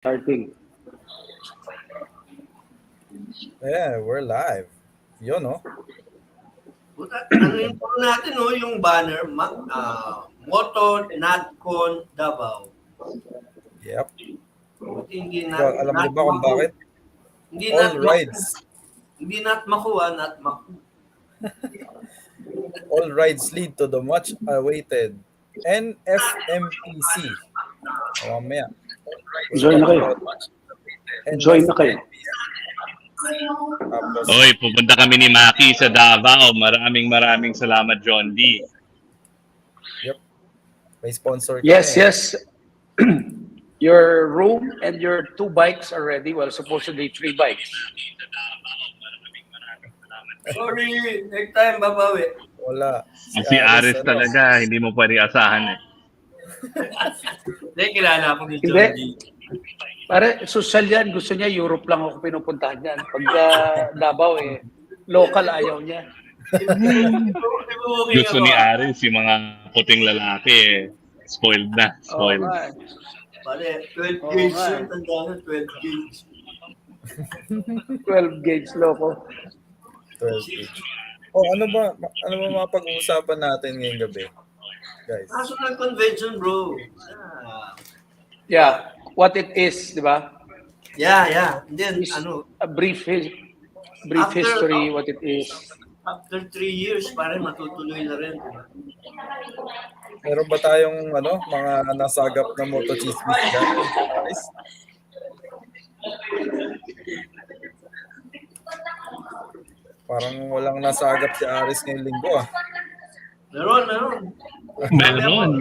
Starting. Yeah, we're live. Yun, no? Ano yung natin, no? Yung banner, Moto, Natcon, Davao. Yep. Hindi Alam niyo ba kung bakit? Hindi All rides. Hindi not makuha, not maku. All rides lead to the much awaited NFMPC. Mamaya. Join na kayo. Join na kayo. Oy, pupunta kami ni Maki sa Davao. Maraming salamat, John D. Yep. May sponsor. Yes, yes. Your room and your 2 bikes are ready. Well, supposedly 3 bikes. Sorry, next time babawi. Wala. Si Aris talaga, hindi mo pwede asahan eh. Hindi, kilala ako ni John D. Pare, social yan. Gusto niya, Europe lang ako pinupuntahan yan. Pagka Davao local ayaw niya. Gusto ni Aris, yung mga puting lalaki eh. Spoiled na. Spoiled. Pare, 12 gauge yun. Tanda na, 12 gauge. 12 gauge, loko. 12 gauge. Ano ba mapag-uusapan natin ngayong gabi? Guys. National Convention, bro. Yeah, what it is, di ba? Yeah. And then, a brief history, what it is. After 3 years, pare, matutuloy na rin. Meron ba tayong mga nasagap na motochismis dyan? Guys? Parang walang nasagap si Aris ngayong linggo ah. Meron.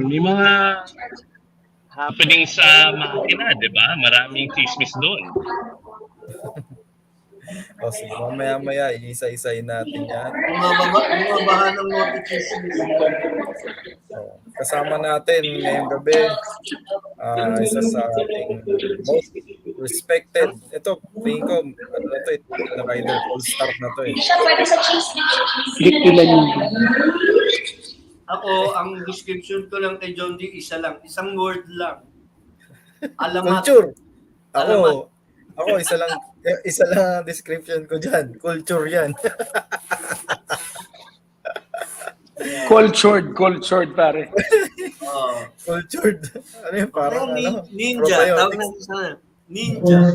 May mga happening sa makina, di ba? Maraming chismis doon. O sige, mamaya iisa-isayin natin yan. Bumabahan ng motochismis. Kasama natin ngayong gabi, isa sa ating most respected. Ito, tingin ko, na rider all-star na to eh. Ako, ang description ko lang kay John D, isang word lang. Alamat. Culture. Ako isa lang ang description ko diyan. Culture 'yan. Cultured pare. Cultured. Ano yun? Parang ninja. Tawag na sana. Ninja.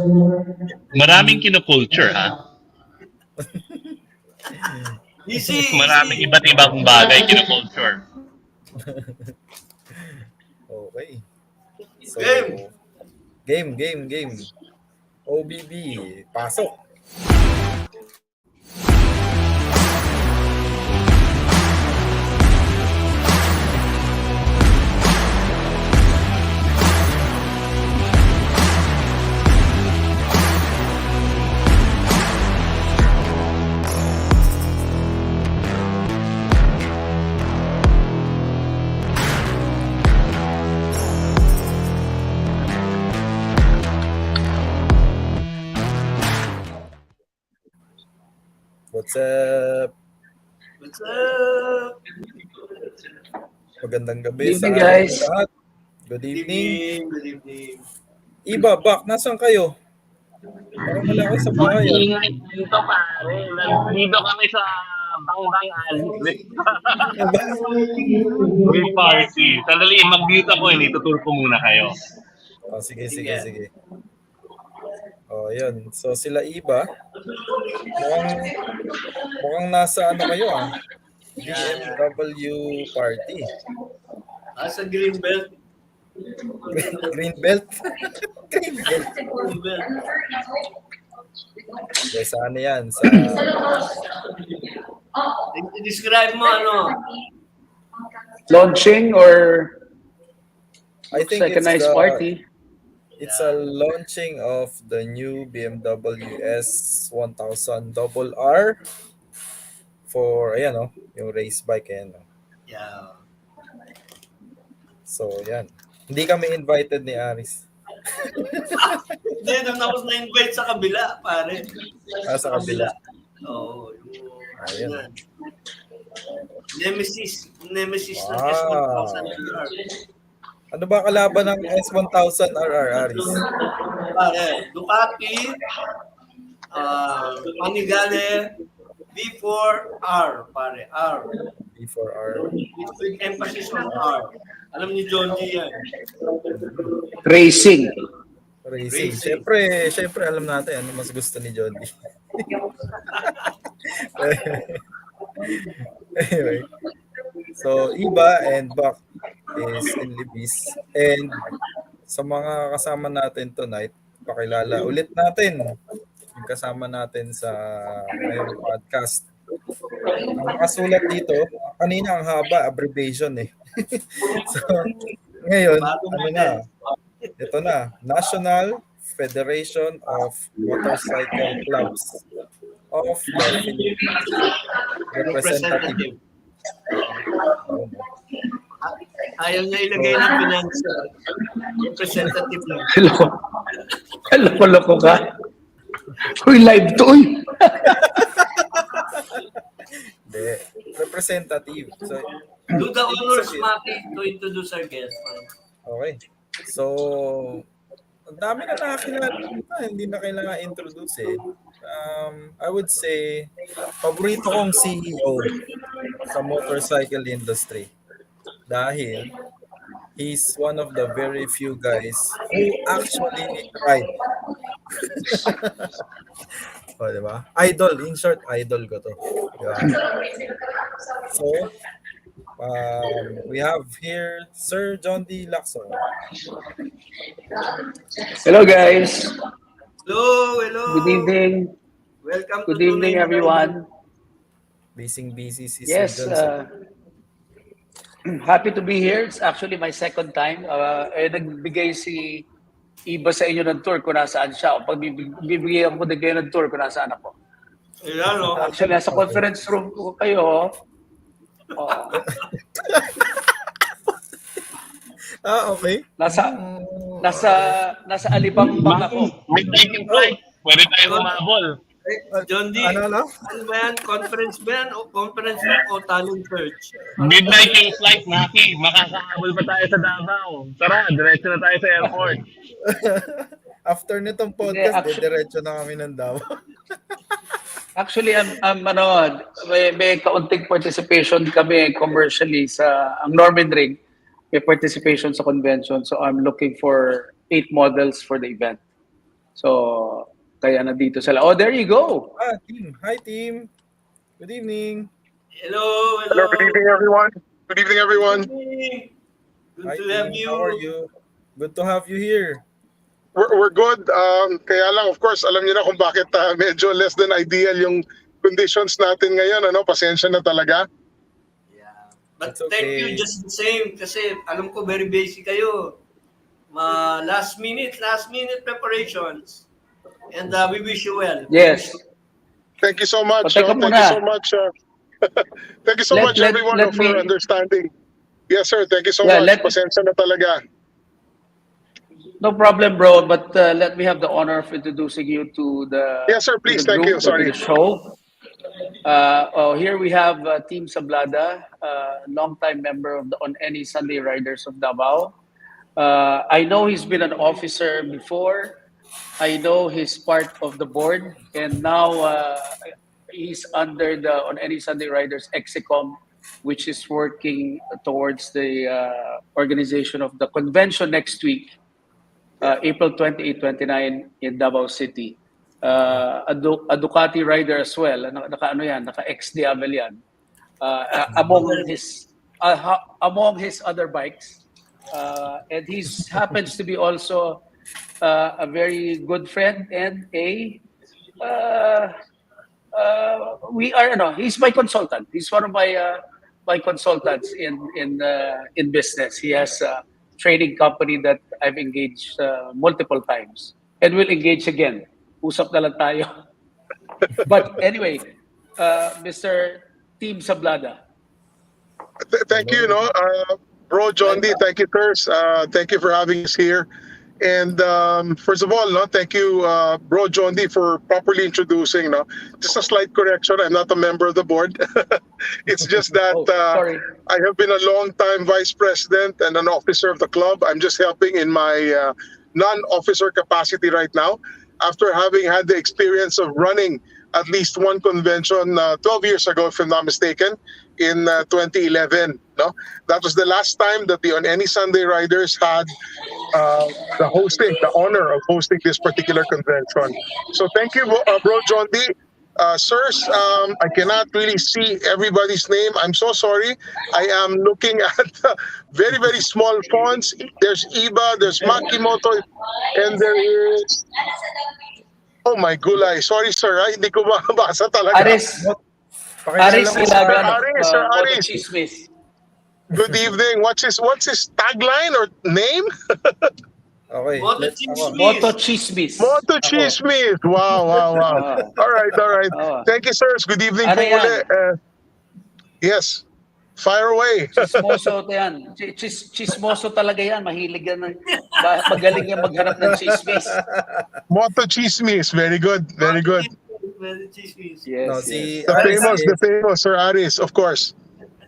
Maraming kino-culture, ha? Maraming iba't ibang bagay kino-culture. Okay. So, Game. Game. OBB, pasok. What's up? Magandang gabi sa guys. Lahat. Good evening. Iba, Bak, nasan kayo? Parang wala kayo sa bahay. Dito pare, nandito kami sa Bang Alice. May party. Sandali, mag-mute ako eh. Itutur ko muna kayo. Sige. Yun. So, sila Iba. Mukhang nasa kayo ah. BMW party. Sa Greenbelt. Greenbelt? Greenbelt. Saan yan? Describe mo Launching or I think second-night party? It's a launching of the new BMW S1000 RR for yung race bike Yeah. So yan. Hindi kami invited ni Aris. Hindi, nung tapos na-invite sa kabila, pare. Sa kabila. Oo. Ayun. Nemesis ng Wow. S1000 RR. Ano ba kalaban ng S1000 RR, Aris? Ducati, Panigale, B4R, pare, R. B4R. With emphasis on R. Alam ni John D yan. Racing. Racing. Racing. Syempre alam natin ano mas gusto ni John D. Anyway. So, Iba and Buck is in Libis. And sa mga kasama natin tonight, pakilala ulit natin yung kasama natin sa ngayong podcast. Ang nakasulat dito, kanina ang haba, abbreviation eh. So, ngayon, ano na, ito na, National Federation of Motorcycle Clubs of the Philippines. Representative. Ayaw niya ilagay ng financial. Representative lang. Loko ka. Uy, live to, uy. The representative. So, Do the honors, Maki, to introduce our guest. okay. So, ang dami na nakakilala. Hindi na kailangan introduce eh. I would say, paborito kong CEO sa motorcycle industry. Dahil, he's one of the very few guys who actually ride. O, diba? Idol. In short, idol ko to. Diba? So, we have here Sir John D. Lacson. Hello, guys. Hello. Good evening. Welcome Good to evening, Tunay. everyone. Busy si Yes, Sir Johnson. happy to be here. It's actually my second time. Nagbigay si Iba sa inyo ng tour kung nasaan siya. Pag bibigyan ko din kayo ng tour kung nasaan ako. Ayan, no? Actually, nasa conference room ko kayo. Okay. Nasa Alibang-bang ako. Midnight yung flight. Pwede tayo umabol. John D, Ano? ano ba yan? Conference ba yan? O conference o talent search? Midnight yung flight, Maki. Makakahabol pa tayo sa Davao. Tara, diretso na tayo sa airport. After nitong podcast, Actually- diretso na kami ng Davao. Actually, may kaunting participation kami commercially sa ang Norman Ring. May participation sa convention. So I'm looking for 8 models for the event. So kaya nandito sila. Oh, there you go. Team. Hi, team. Good evening. Hello. Hello, good evening, everyone. Good evening, everyone. Good Hi, to have team. you. How are you? Good to have you here. We're good. Kaya lang, of course, alam niyo na kung bakit medyo less than ideal yung conditions natin ngayon. Pasensya na talaga. Yeah. But That's thank okay. you just the same kasi alam ko very busy kayo. Last minute preparations. And we wish you well. Yes. Thank you so much. Teka Thank muna. you so much. Thank you so much, everyone, let for me- understanding. Yes, sir. Thank you so Yeah, much. Pasensya na talaga. No problem, bro. But let me have the honor of introducing you to the Yes, sir, please. to the Thank group you. or to Sorry. the show. Here we have Team Sablada, longtime member of the On Any Sunday Riders of Davao. I know he's been an officer before. I know he's part of the board, and now he's under the On Any Sunday Riders Execom, which is working towards the organization of the convention next week, April 28, 29 in Davao City. A Ducati rider as well. Naka-ex-Diabel yan. Among his other bikes. And he happens to be also a very good friend and he's my consultant. He's one of my consultants in business. He has a trading company that I've engaged multiple times and will engage again. Usap na lang tayo. But anyway, Mr. Team Sablada. Thank you, Bro John D. Thank you, Kurs. Thank you for having us here. And first of all, thank you, Bro John D, for properly introducing. Just a slight correction. I'm not a member of the board. It's just that Sorry. I have been a long-time vice president and an officer of the club. I'm just helping in my non-officer capacity right now, after having had the experience of running at least one convention 12 years ago, if I'm not mistaken, in 2011. No, that was the last time that the On Any Sunday Riders had the honor of hosting this particular convention. So thank you, Bro John D. Sirs, I cannot really see everybody's name. I'm so sorry. I am looking at very, very small fonts. There's Iba, there's Makimoto, and there is... Oh my gulay. Sorry, sir. Hindi ko mabasa talaga. Aris, Pakilala Aris mo Ilagan of Aris, Sir Moto Aris. Chismis. Good evening. What's his tagline or name? Okay, Moto let's Chismis. Moto Chismis. Moto Chismis. Wow. All right. Oh. Thank you, sirs. Good evening Ano po yan? uli. Yes. Fire away. Chismoso yan. Chismoso talaga yan. Mahilig yan. Magaling yan maghanap ng chismis. Moto Chismis. Very good. Very good. Moto Chismis. Yes, No, yes. si The Aris famous Sir Aris, of course.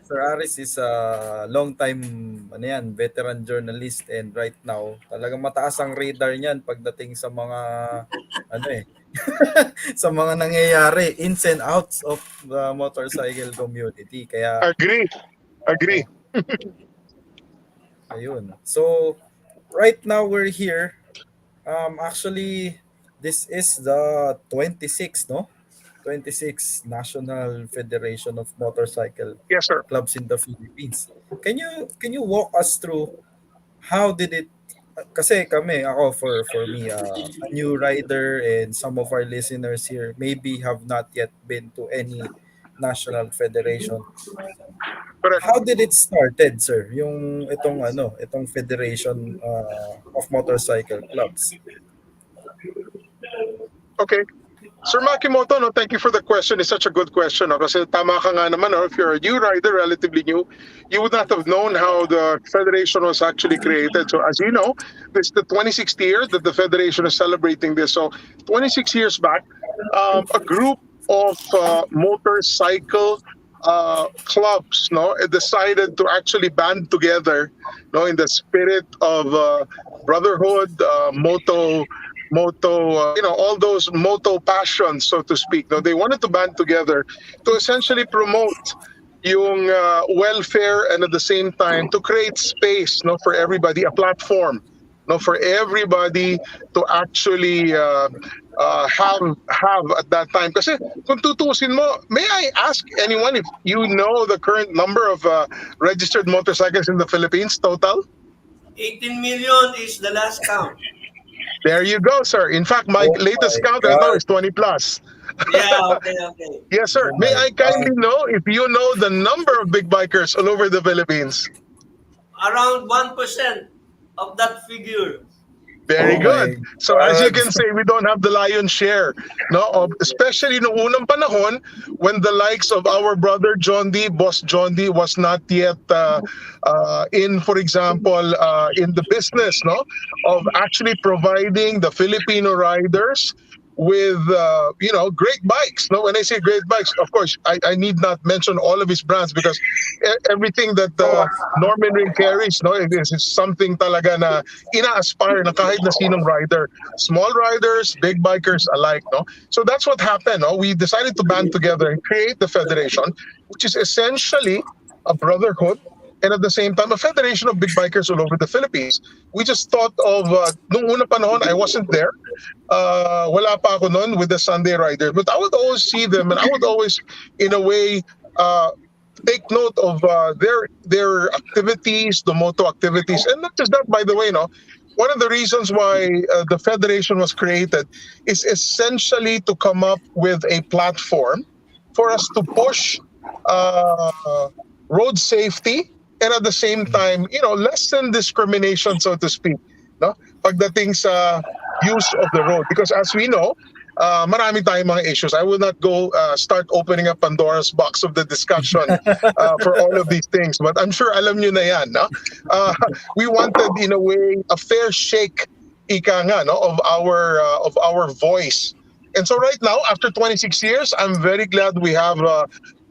Sir Aris is a long time veteran journalist, and right now talagang mataas ang radar niyan pagdating sa mga sa mga nangyayari ins and outs of the motorcycle community. Kaya Agree. ayun. So right now we're here. Actually this is the 26th, no? 26th National Federation of Motorcycle Yes, sir. Clubs in the Philippines. Can you walk us through how did it, kasi for me a new rider, and some of our listeners here maybe have not yet been to any national federation. Correct. How did it started, sir? Itong federation of motorcycle clubs. Okay. Sir Makimoto, no, thank you for the question. It's such a good question. No? Kasi tama ka nga naman, no? If you're a new rider, relatively new, you would not have known how the federation was actually created. So as you know, this is the 26th year that the federation is celebrating this. So 26 years back, a group of motorcycle clubs, no, decided to actually band together, no, in the spirit of brotherhood, moto, all those moto passions, so to speak. No, they wanted to band together to essentially promote yung welfare, and at the same time to create space, no, for everybody, a platform, no, for everybody to actually have at that time. Kasi kung tutusin mo, may I ask anyone if you know the current number of registered motorcycles in the Philippines total? 18 million is the last count. There you go, sir. In fact, my Oh latest my count right now God. is 20 plus. Yeah, okay. Yes, sir. Oh May my I kindly know if you know the number of big bikers all over the Philippines? Around 1% of that figure. Very Oh good. my So as you God. can say, we don't have the lion's share, no, especially noong unang panahon when the likes of our brother John D, Boss John D, was not yet in, for example, in the business, no, of actually providing the Filipino riders with great bikes. No, when I say great bikes, of course I need not mention all of his brands, because everything that Norman Ring carries, no, it is something talaga na ina-aspire na kahit na sinong rider, small riders, big bikers alike. No, so that's what happened. No, we decided to band together and create the federation, which is essentially a brotherhood, and at the same time a federation of big bikers all over the Philippines. We just thought of nung una panahon, I wasn't there, wala pa ako noon with the Sunday Riders, but I would always see them, and I would always in a way take note of their activities, the moto activities. And not just that, by the way, no, one of the reasons why the federation was created is essentially to come up with a platform for us to push road safety, and at the same time, lessen discrimination, so to speak, no, pagdating sa use of the road. Because as we know, marami tayong mga issues. I will not go start opening up Pandora's box of the discussion for all of these things, but I'm sure alam nyo na yan, no? We wanted, in a way, a fair shake, ika nga, no, of our voice. And so right now, after 26 years, I'm very glad we have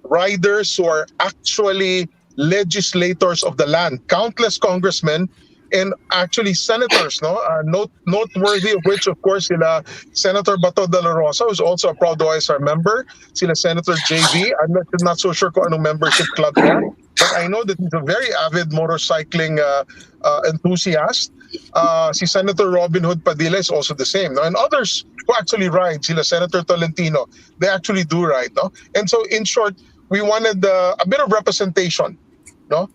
riders who are actually legislators of the land. Countless congressmen and actually senators, no? Noteworthy of which, of course, sila Senator Bato de la Rosa, who's also a proud OSR member, sila Senator JV. I'm not so sure kung anong membership club niya, but I know that he's a very avid motorcycling enthusiast. Si Senator Robin Hood Padilla is also the same, no? And others who actually ride, sila Senator Tolentino, they actually do ride, no? And so, in short, we wanted a bit of representation, no?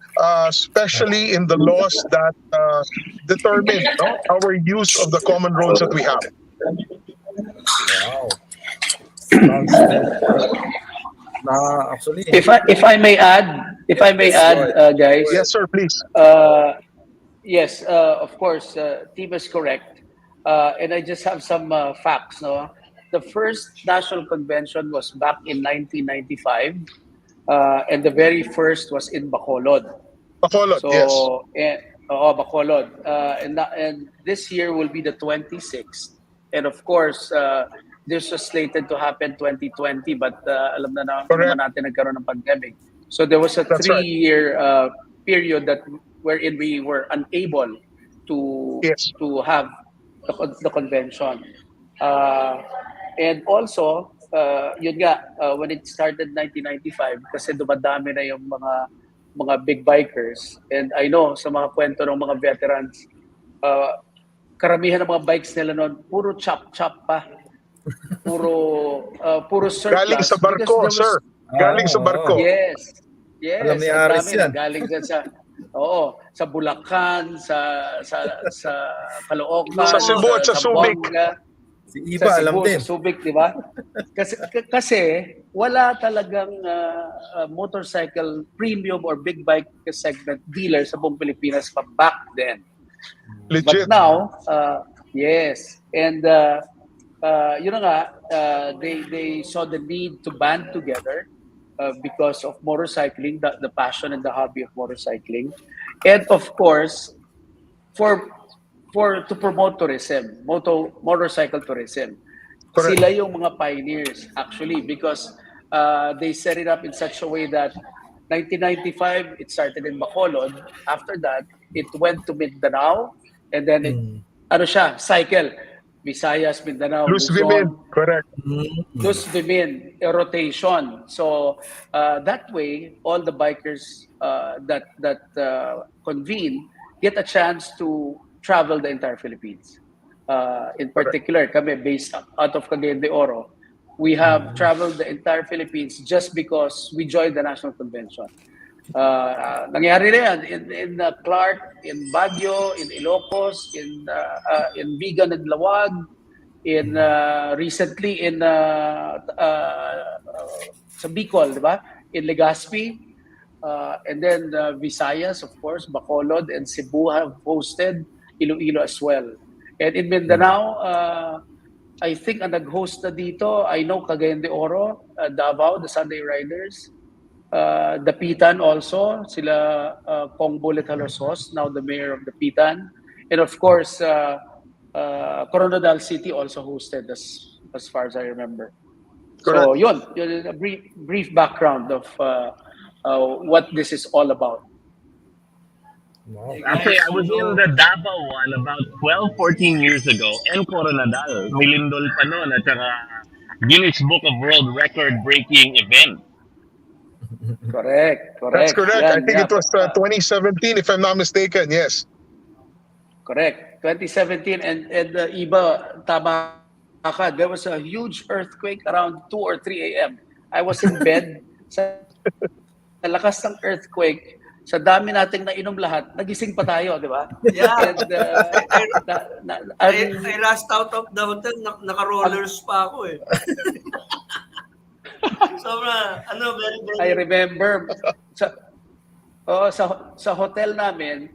Especially in the laws that determine, no, our use of the common roads that we have. Wow. Sounds very actually. If I may add, guys. Yes, sir, please. Yes, of course, Team is correct. And I just have some facts. No, the first national convention was back in 1995, and the very first was in Bacolod. Bacolod, So, yes. Bacolod, and this year will be the 26th. And of course, this was slated to happen 2020, but alam na Correct. naman natin nagkaroon ng pandemic. So there was a That's right. 3-year period wherein we were unable to Yes. have the convention. And also, yun nga, when it started 1995, kasi dumadami na yung mga big bikers. And I know, sa mga kwento ng mga veterans, karamihan ng mga bikes nila noon, puro chop-chop pa. Puro surplus. Galing sa barko, sir. Galing sa barko. Yes. Alam ni ang Aris dami yan. na galing dyan sa Bulacan, sa Caloocan, Sa Cebu at sa Subic. Zamboanga. Si Iba, alam Cebu, din. sa Subic, di ba? Kasi wala talagang motorcycle premium or big bike segment dealer sa buong Pilipinas pa back then. Legit. But now, yes. And yun na nga, they saw the need to band together because of motorcycling, the passion and the hobby of motorcycling. And of course, to promote tourism, motorcycle tourism. Correct. Sila yung mga pioneers actually, because they set it up in such a way that 1995 it started in Bacolod. After that, it went to Mindanao, and then cycle. Visayas, Mindanao, Luz Luzon, Vimin. Correct. Luz Vimin, a rotation. So that way, all the bikers that convene get a chance to travel the entire Philippines. In particular, kami based out of Cagayan de Oro, we have traveled the entire Philippines just because we joined the National Convention. Nangyari na yan in Clark, in Baguio, in Ilocos, in Vigan and Lawag, in recently in sa Bicol, di ba? In Legazpi, and then Visayas, of course, Bacolod and Cebu have hosted, Iloilo as well. And in Mindanao, I think ang nag-host na dito, I know Cagayan de Oro, Davao, the Sunday Riders, Dapitan also, sila Kong Bullet Halosos, now the mayor of Dapitan. And of course, Coronadal City also hosted as far as I remember. Correct. So yun a brief background of what this is all about. Wow. Actually, I was in the Davao one about 12, 14 years ago, and Coronadal, nilindol pa noon, at saka Guinness Book of World Record-breaking event. Correct. That's correct. Yan, I think it was 2017, if I'm not mistaken. Yes. Correct. 2017 and Iba, tama ka, there was a huge earthquake around 2 or 3 a.m. I was in bed sa lakas ng earthquake. Sa dami nating nainom lahat, nagising pa tayo, di ba? Yeah. And, I rushed out of the hotel, naka-rollers pa ako eh. Sobra, very, very... I remember sa hotel namin,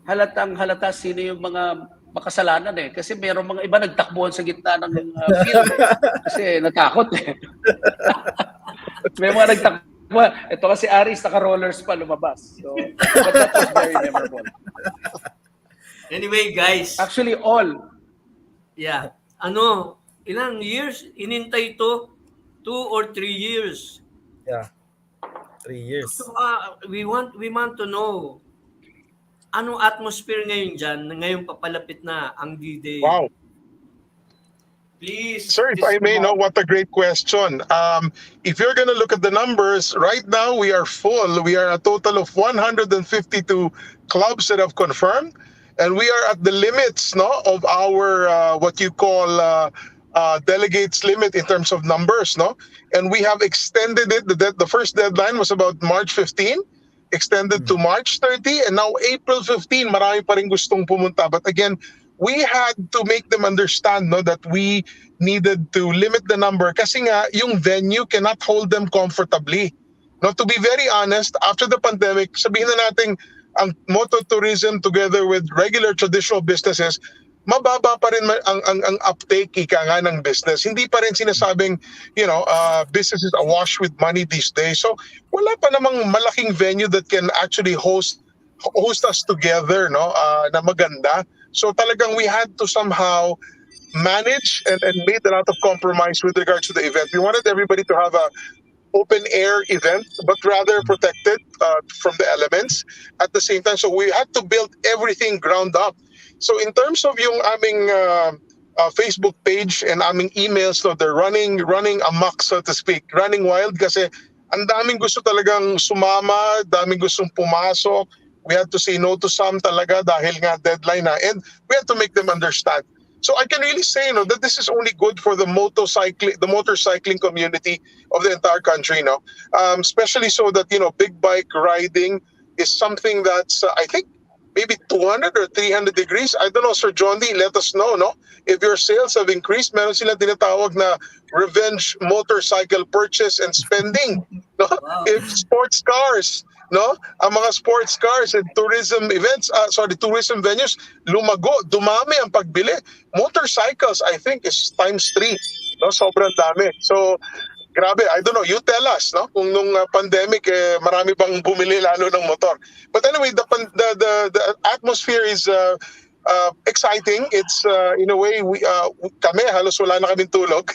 halata sino yung mga makasalanan eh. Kasi mayroong mga iba nagtakbuhan sa gitna ng field eh. Kasi natakot eh. May mga nagtakbuhan. Ito kasi Aris, naka-rollers pa lumabas. So, but that was very memorable. Anyway, guys. Actually, all. Yeah. Ilang years? Inintay ito? 2 or 3 years. Yeah. 3 years. So, we want to know Anong atmosphere ngayon dyan, ngayong papalapit na ang D-Day? Wow. Please. Sir, if I may, no, what a great question. If you're going to look at the numbers, right now we are full. We are a total of 152 clubs that have confirmed, and we are at the limits, no, of our what you call delegates limit in terms of numbers, no, and we have extended it. The first deadline was about March 15, extended to March 30, and now April 15. Marami pa rin gustong pumunta, but again, we had to make them understand, no, that we needed to limit the number kasi nga yung venue cannot hold them comfortably. No, to be very honest, after the pandemic, sabihin na natin ang moto tourism together with regular traditional businesses, mababa pa rin ang uptake ika nga ng business. Hindi pa rin sinasabing, business is awash with money these days. So wala pa namang malaking venue that can actually host us together, no, na maganda. So talagang we had to somehow manage and made a lot of compromise with regards to the event. We wanted everybody to have a open air event, but rather protected from the elements at the same time. So we had to build everything ground up. So in terms of yung aming Facebook page and aming emails, no, they're running amok, so to speak, running wild kasi ang daming gusto talagang sumama, daming gustong pumasok. We had to say no to some talaga dahil nga deadline na, and we had to make them understand. So I can really say, that this is only good for the motorcycling community of the entire country, especially so that, big bike riding is something that's, I think, maybe 200 or 300 degrees. I don't know, Sir John D, let us know, if your sales have increased. Meron silang tinatawag na revenge motorcycle purchase and spending. No? Wow. If sports cars, no, ang mga sports cars and tourism venues, lumago, dumami ang pagbili. Motorcycles, I think, is times 3. No, sobrang dami. So, grabe, I don't know, you tell us, no, kung nung pandemic, marami bang bumili lalo ng motor. But anyway, the atmosphere is exciting. It's in a way, kami halos wala na kaming tulog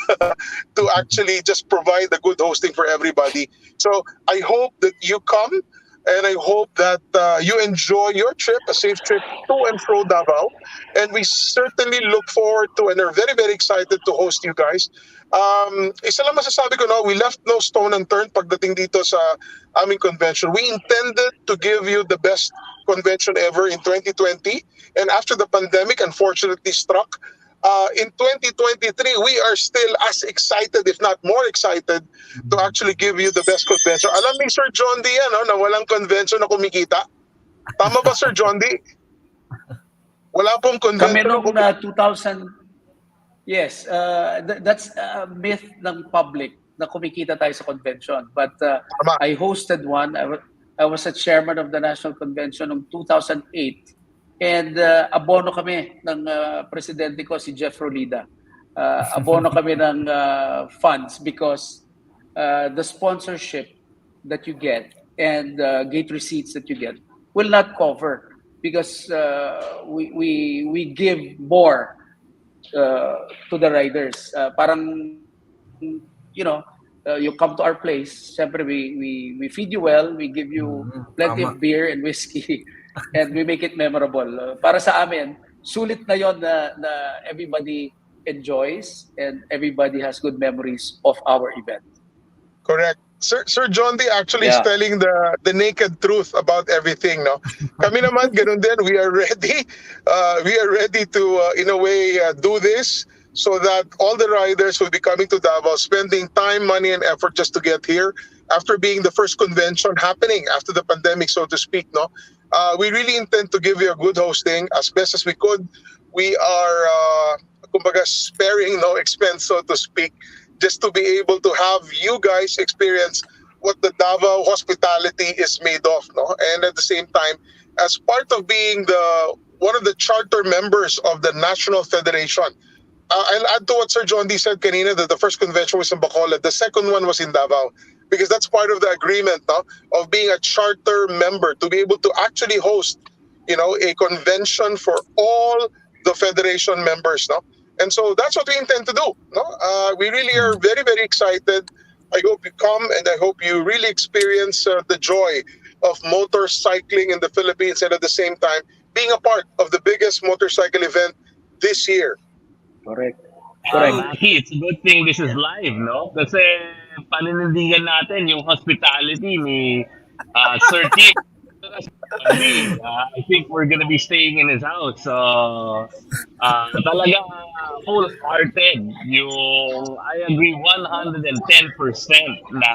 to actually just provide a good hosting for everybody. So, I hope that you come. And I hope that you enjoy your trip, a safe trip to and fro Davao. And we certainly look forward to and are very, very excited to host you guys. Isa lang masasabi ko, we left no stone unturned pagdating dito sa aming convention. We intended to give you the best convention ever in 2020. And after the pandemic, unfortunately struck, in 2023, we are still as excited, if not more excited, to actually give you the best convention. Alam ni Sir John D, na walang convention na kumikita. Tama ba, Sir John D? Wala pong Kami convention nung 2000, yes, that's a myth ng public na kumikita tayo sa convention. But I hosted one. I was a chairman of the National Convention in 2008. And abono kami ng presidente ko, si Jeff Rolida. Abono kami ng funds because the sponsorship that you get and gate receipts that you get will not cover because we give more to the riders. Parang, you come to our place, syempre we feed you well, we give you plenty of beer and whiskey. And we make it memorable. Para sa amin, sulit na yon na everybody enjoys and everybody has good memories of our event. Correct. Sir John D actually is telling the naked truth about everything, no? Kami naman, ganun din. We are ready. We are ready to, in a way, do this so that all the riders will be coming to Davao, spending time, money, and effort just to get here after being the first convention happening after the pandemic, so to speak, no? We really intend to give you a good hosting as best as we could. We are, kumbaga, sparing no expense, so to speak, just to be able to have you guys experience what the Davao hospitality is made of, no? And at the same time, as part of being one of the charter members of the National Federation, I'll add to what Sir John D said kanina that the first convention was in Bacolod. The second one was in Davao. Because that's part of the agreement, no, of being a charter member to be able to actually host, a convention for all the federation members, no. And so that's what we intend to do, no. We really are very, very excited. I hope you come and I hope you really experience the joy of motorcycling in the Philippines, and at the same time being a part of the biggest motorcycle event this year. Correct. Correct. Maki, it's a good thing this is live, no? Kasi paninindigan natin yung hospitality ni Sir Tim. Hindi, I think we're gonna be staying in his house. So, talaga wholehearted yung, I agree 110% na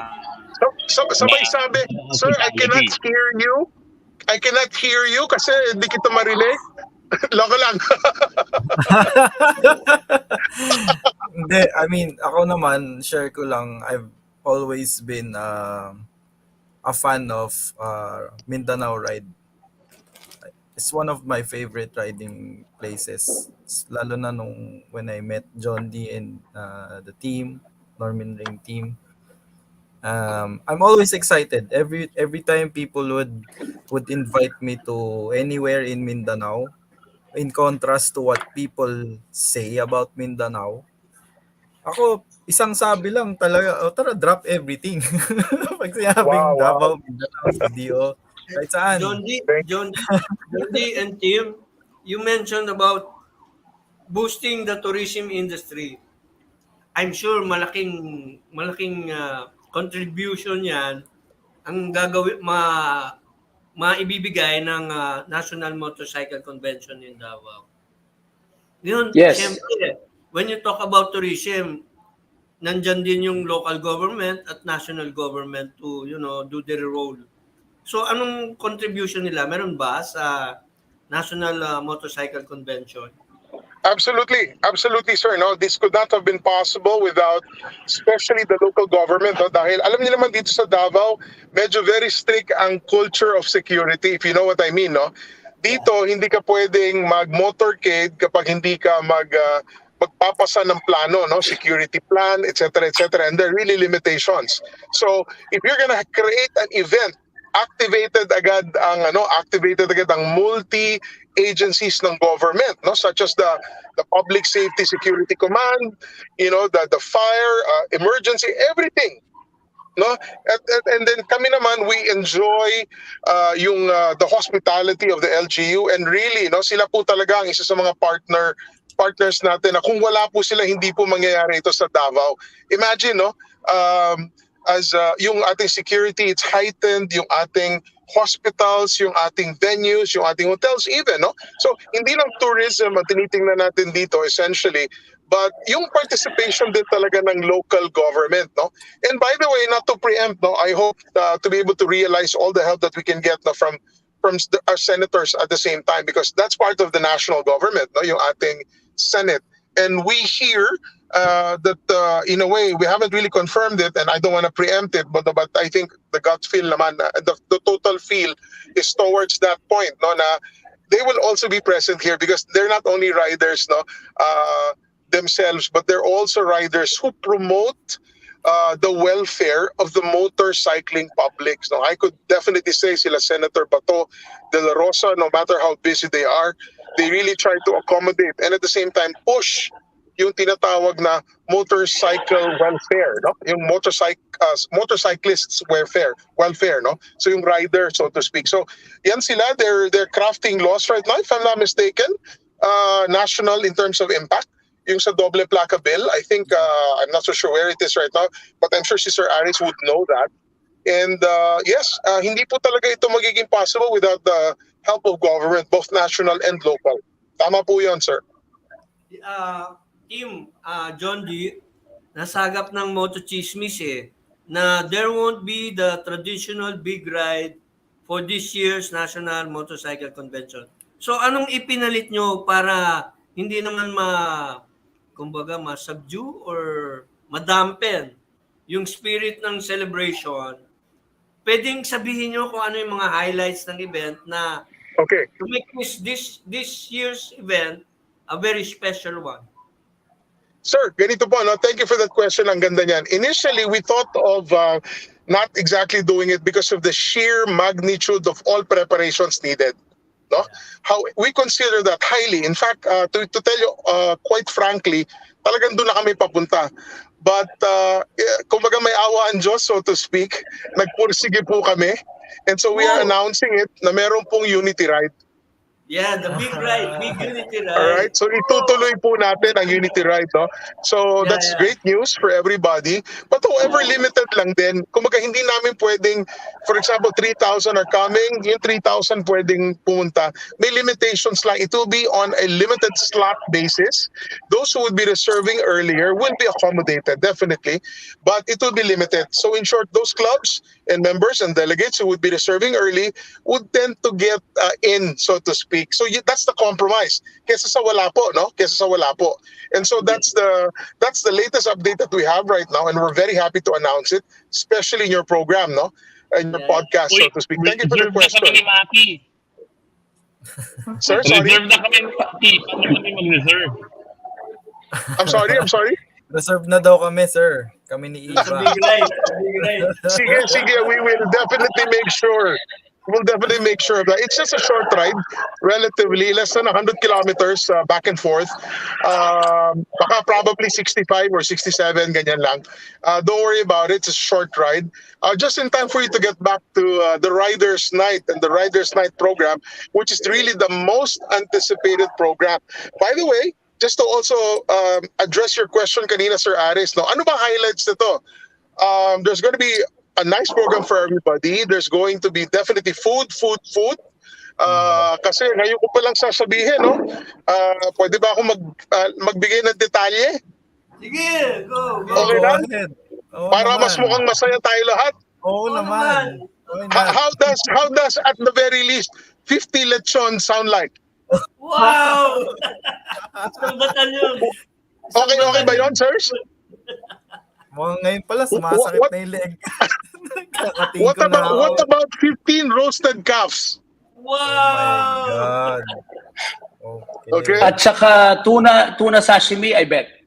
Sabay sabi, Sir, I cannot hospitality. hear you. I cannot hear you kasi hindi kita marinig. Loko lang. Hindi, I mean, ako naman, share ko lang, I've always been a fan of Mindanao Ride. It's one of my favorite riding places. Lalo na when I met John D and the team, Norman Ring team. I'm always excited every time people would invite me to anywhere in Mindanao. In contrast to what people say about Mindanao, ako isang sabi lang talaga, tara, drop everything. Pag sinabing Davao, Mindanao, CDO, kahit saan. John D and Tim, you mentioned about boosting the tourism industry. I'm sure malaking contribution yan ang gagawin maibibigay ng National Motorcycle Convention in Davao. Yun, Yes. siyempre, when you talk about tourism, nandyan din yung local government at national government to, do their role. So, anong contribution nila? Meron ba sa National Motorcycle Convention? Absolutely, sir. No, this could not have been possible without, especially the local government. No? Dahil alam niyo naman dito sa Davao, medyo very strict ang culture of security, if you know what I mean. No, dito hindi ka pwedeng mag-motorcade kapag hindi ka magpapasa ng plano, no, security plan, etc., etc. And there are really limitations. So, if you're gonna create an event, activated agad ang multi agencies ng government, no, such as the Public Safety Security Command, the fire, emergency, everything, no, and then kami naman, we enjoy the hospitality of the LGU, and really, no, sila po talaga ang isa sa mga partners natin na kung wala po sila, hindi po mangyayari ito sa Davao. Imagine, no, as yung ating security, it's heightened, yung ating hospitals, yung ating venues, yung ating hotels even, no? So, hindi lang tourism ang tinitingnan natin dito essentially, but yung participation din talaga ng local government, no? And by the way, not to preempt, no, I hope to be able to realize all the help that we can get, no, from our senators at the same time, because that's part of the national government, no, yung ating Senate. And we hear that in a way we haven't really confirmed it, and I don't want to preempt it, but I think the gut feel naman, the total feel is towards that point, no, na they will also be present here because they're not only riders, no, themselves, but they're also riders who promote the welfare of the motorcycling public. So I could definitely say sila Senator Bato de la Rosa, no matter how busy they are, they really try to accommodate and at the same time push yung tinatawag na motorcycle welfare, no? Yung motorcyclists welfare, no? So yung rider, so to speak. So yan sila, they're crafting laws right now, if I'm not mistaken, national in terms of impact. Yung sa doble placa bill, I think, I'm not so sure where it is right now, but I'm sure si Sir Aris would know that. And yes, hindi po talaga ito magiging possible without the help of government, both national and local. Tama po yun, sir. Team, John D, nasagap ng Moto Chismis na there won't be the traditional big ride for this year's National Motorcycle Convention. So anong ipinalit nyo para hindi naman ma-subdue or madampen yung spirit ng celebration? Pwedeng sabihin nyo kung ano yung mga highlights ng event na okay, to make this year's event a very special one. Sir, ganito po, no? Thank you for that question. Ang ganda niyan. Initially, we thought of not exactly doing it because of the sheer magnitude of all preparations needed. No? How we consider that highly. In fact, to tell you quite frankly, talagang doon na kami papunta. But kumbaga may awa ang Diyos, so to speak, nagpursige po kami. And so we are announcing it na meron pong unity ride. Yeah, the big ride, big unity ride. All right. So itutuloy po natin ang Unity Ride, no? So Yeah, that's yeah. great news for everybody. But however, limited lang din. Kumbaga hindi namin pwedeng, for example, 3,000 are coming, yung 3,000 pwedeng pumunta. May limitations lang. It will be on a limited slot basis. Those who would be reserving earlier will be accommodated, definitely. But it will be limited. So in short, those clubs and members and delegates who would be reserving early would tend to get in, so to speak. So that's the compromise. Kesa sa wala po, no? Kesa sa wala po. And so that's the latest update that we have right now, and we're very happy to announce it, especially in your program, no? In your podcast, so to speak. Thank you for the reserve na kami question. ni Maki. Sir, sorry? Reserve na kami ni Maki. Paano kami mag-reserve? I'm sorry. Reserve na daw kami, sir. Kami ni It's a Iba. big ride, a big ride. Sige, we will definitely make sure. We'll definitely make sure of that. It's just a short ride, relatively less than 100 kilometers back and forth. Baka probably 65 or 67, ganyan lang. Don't worry about it. It's a short ride. Just in time for you to get back to the Riders' Night and the Riders' Night program, which is really the most anticipated program. By the way, just to also address your question kanina, Sir Aris, no? Ano ba highlights nito? There's going to be a nice program for everybody. There's going to be definitely food. Kasi ngayon ko palang sasabihin, no? Pwede ba ako magbigay ng detalye? Sige, go. Okay Go lang? ahead. Oo Para naman. mas mukhang masaya tayo lahat. Oo naman. Why not? How does at the very least 50 lechon sound like? Wow! Isang batalyon. Okay ba yun, sirs? Mukhang ngayon pala, sumasakit What- na yung leg. Kakating What ko na ako. about 15 roasted calves? Oh my Wow! God. Okay. At saka tuna sashimi, I bet.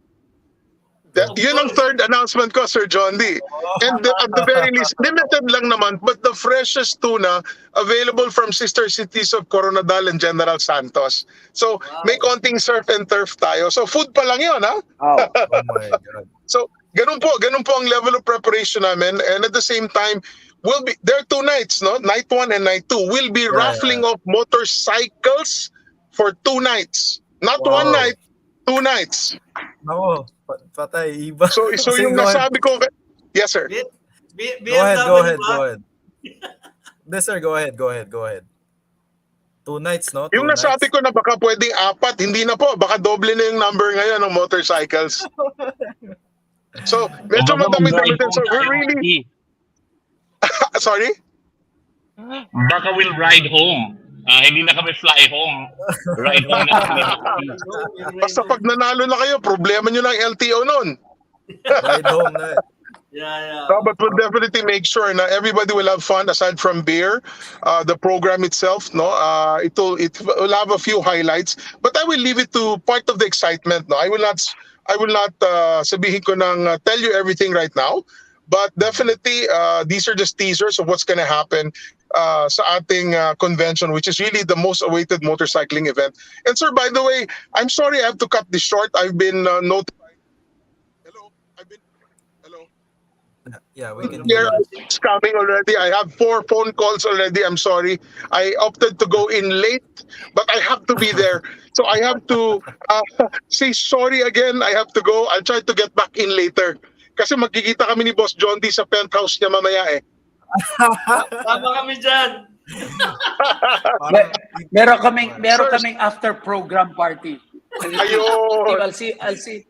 Yun ang third announcement ko, Sir John D. And at the very least, limited lang naman, but the freshest tuna available from sister cities of Coronadal and General Santos. So, may konting surf and turf tayo. So, food pa lang yun, ha? Oh. Oh my God. So, ganun po ang level of preparation namin. And at the same time, there are 2 nights, no? Night 1 and night 2. We'll be raffling off motorcycles for 2 nights. Not Wow. 1 night, 2 nights. Ako, patay, Iba. So Sige, yung go ahead. nasabi ko, yes sir. Go ahead. Yes, sir, go ahead. 2 nights, no? Yung 2 nasabi nights. ko na baka pwedeng 4, hindi na po. Baka doble na yung number ngayon ng motorcycles. So, medyo Baka madami-dami mag-ride din. So, home we're tayo, really... Maki. Sorry? Baka we'll ride home. Hindi na kami fly home. Ride home na kami. Basta pag nanalo na kayo, problema nyo lang LTO nun. Ride home na. Yeah. No, but we'll definitely make sure na everybody will have fun aside from beer. The program itself, no, it will have a few highlights. But I will leave it to part of the excitement. No, I will not sabihin ko nang tell you everything right now. But definitely, these are just teasers of what's going to happen sa ating convention, which is really the most awaited motorcycling event. And sir, by the way, I'm sorry I have to cut this short. I've been notified. Hello. Yeah, we can Here hear you. it's coming already. I have 4 phone calls already. I'm sorry. I opted to go in late, but I have to be there. So I have to say sorry again. I have to go. I'll try to get back in later. Kasi magkikita kami ni Boss John D sa penthouse niya mamaya eh. Tama kami dyan. Meron Sirs. kaming after program party. Ayun. I'll see you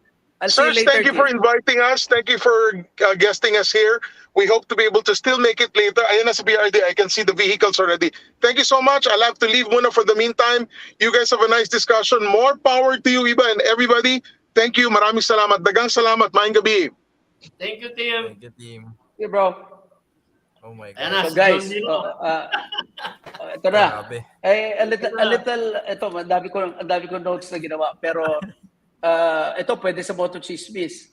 Sirs, later. thank you Tim. for inviting us. Thank you for guesting us here. We hope to be able to still make it later. Ayun na sa BRD. I can see the vehicles already. Thank you so much. I'll have to leave muna for the meantime. You guys have a nice discussion. More power to you, Iba, and everybody. Thank you. Maraming salamat. Dagang salamat. Maayong gabi. Thank you, Tim. Thank you, team. Yeah, bro. Oh my Ayan God. na, So si guys, John Dino. ito na. Grabe. A little, ito, ang dami ko notes na ginawa. Pero, ito, pwede sa Moto Chismis.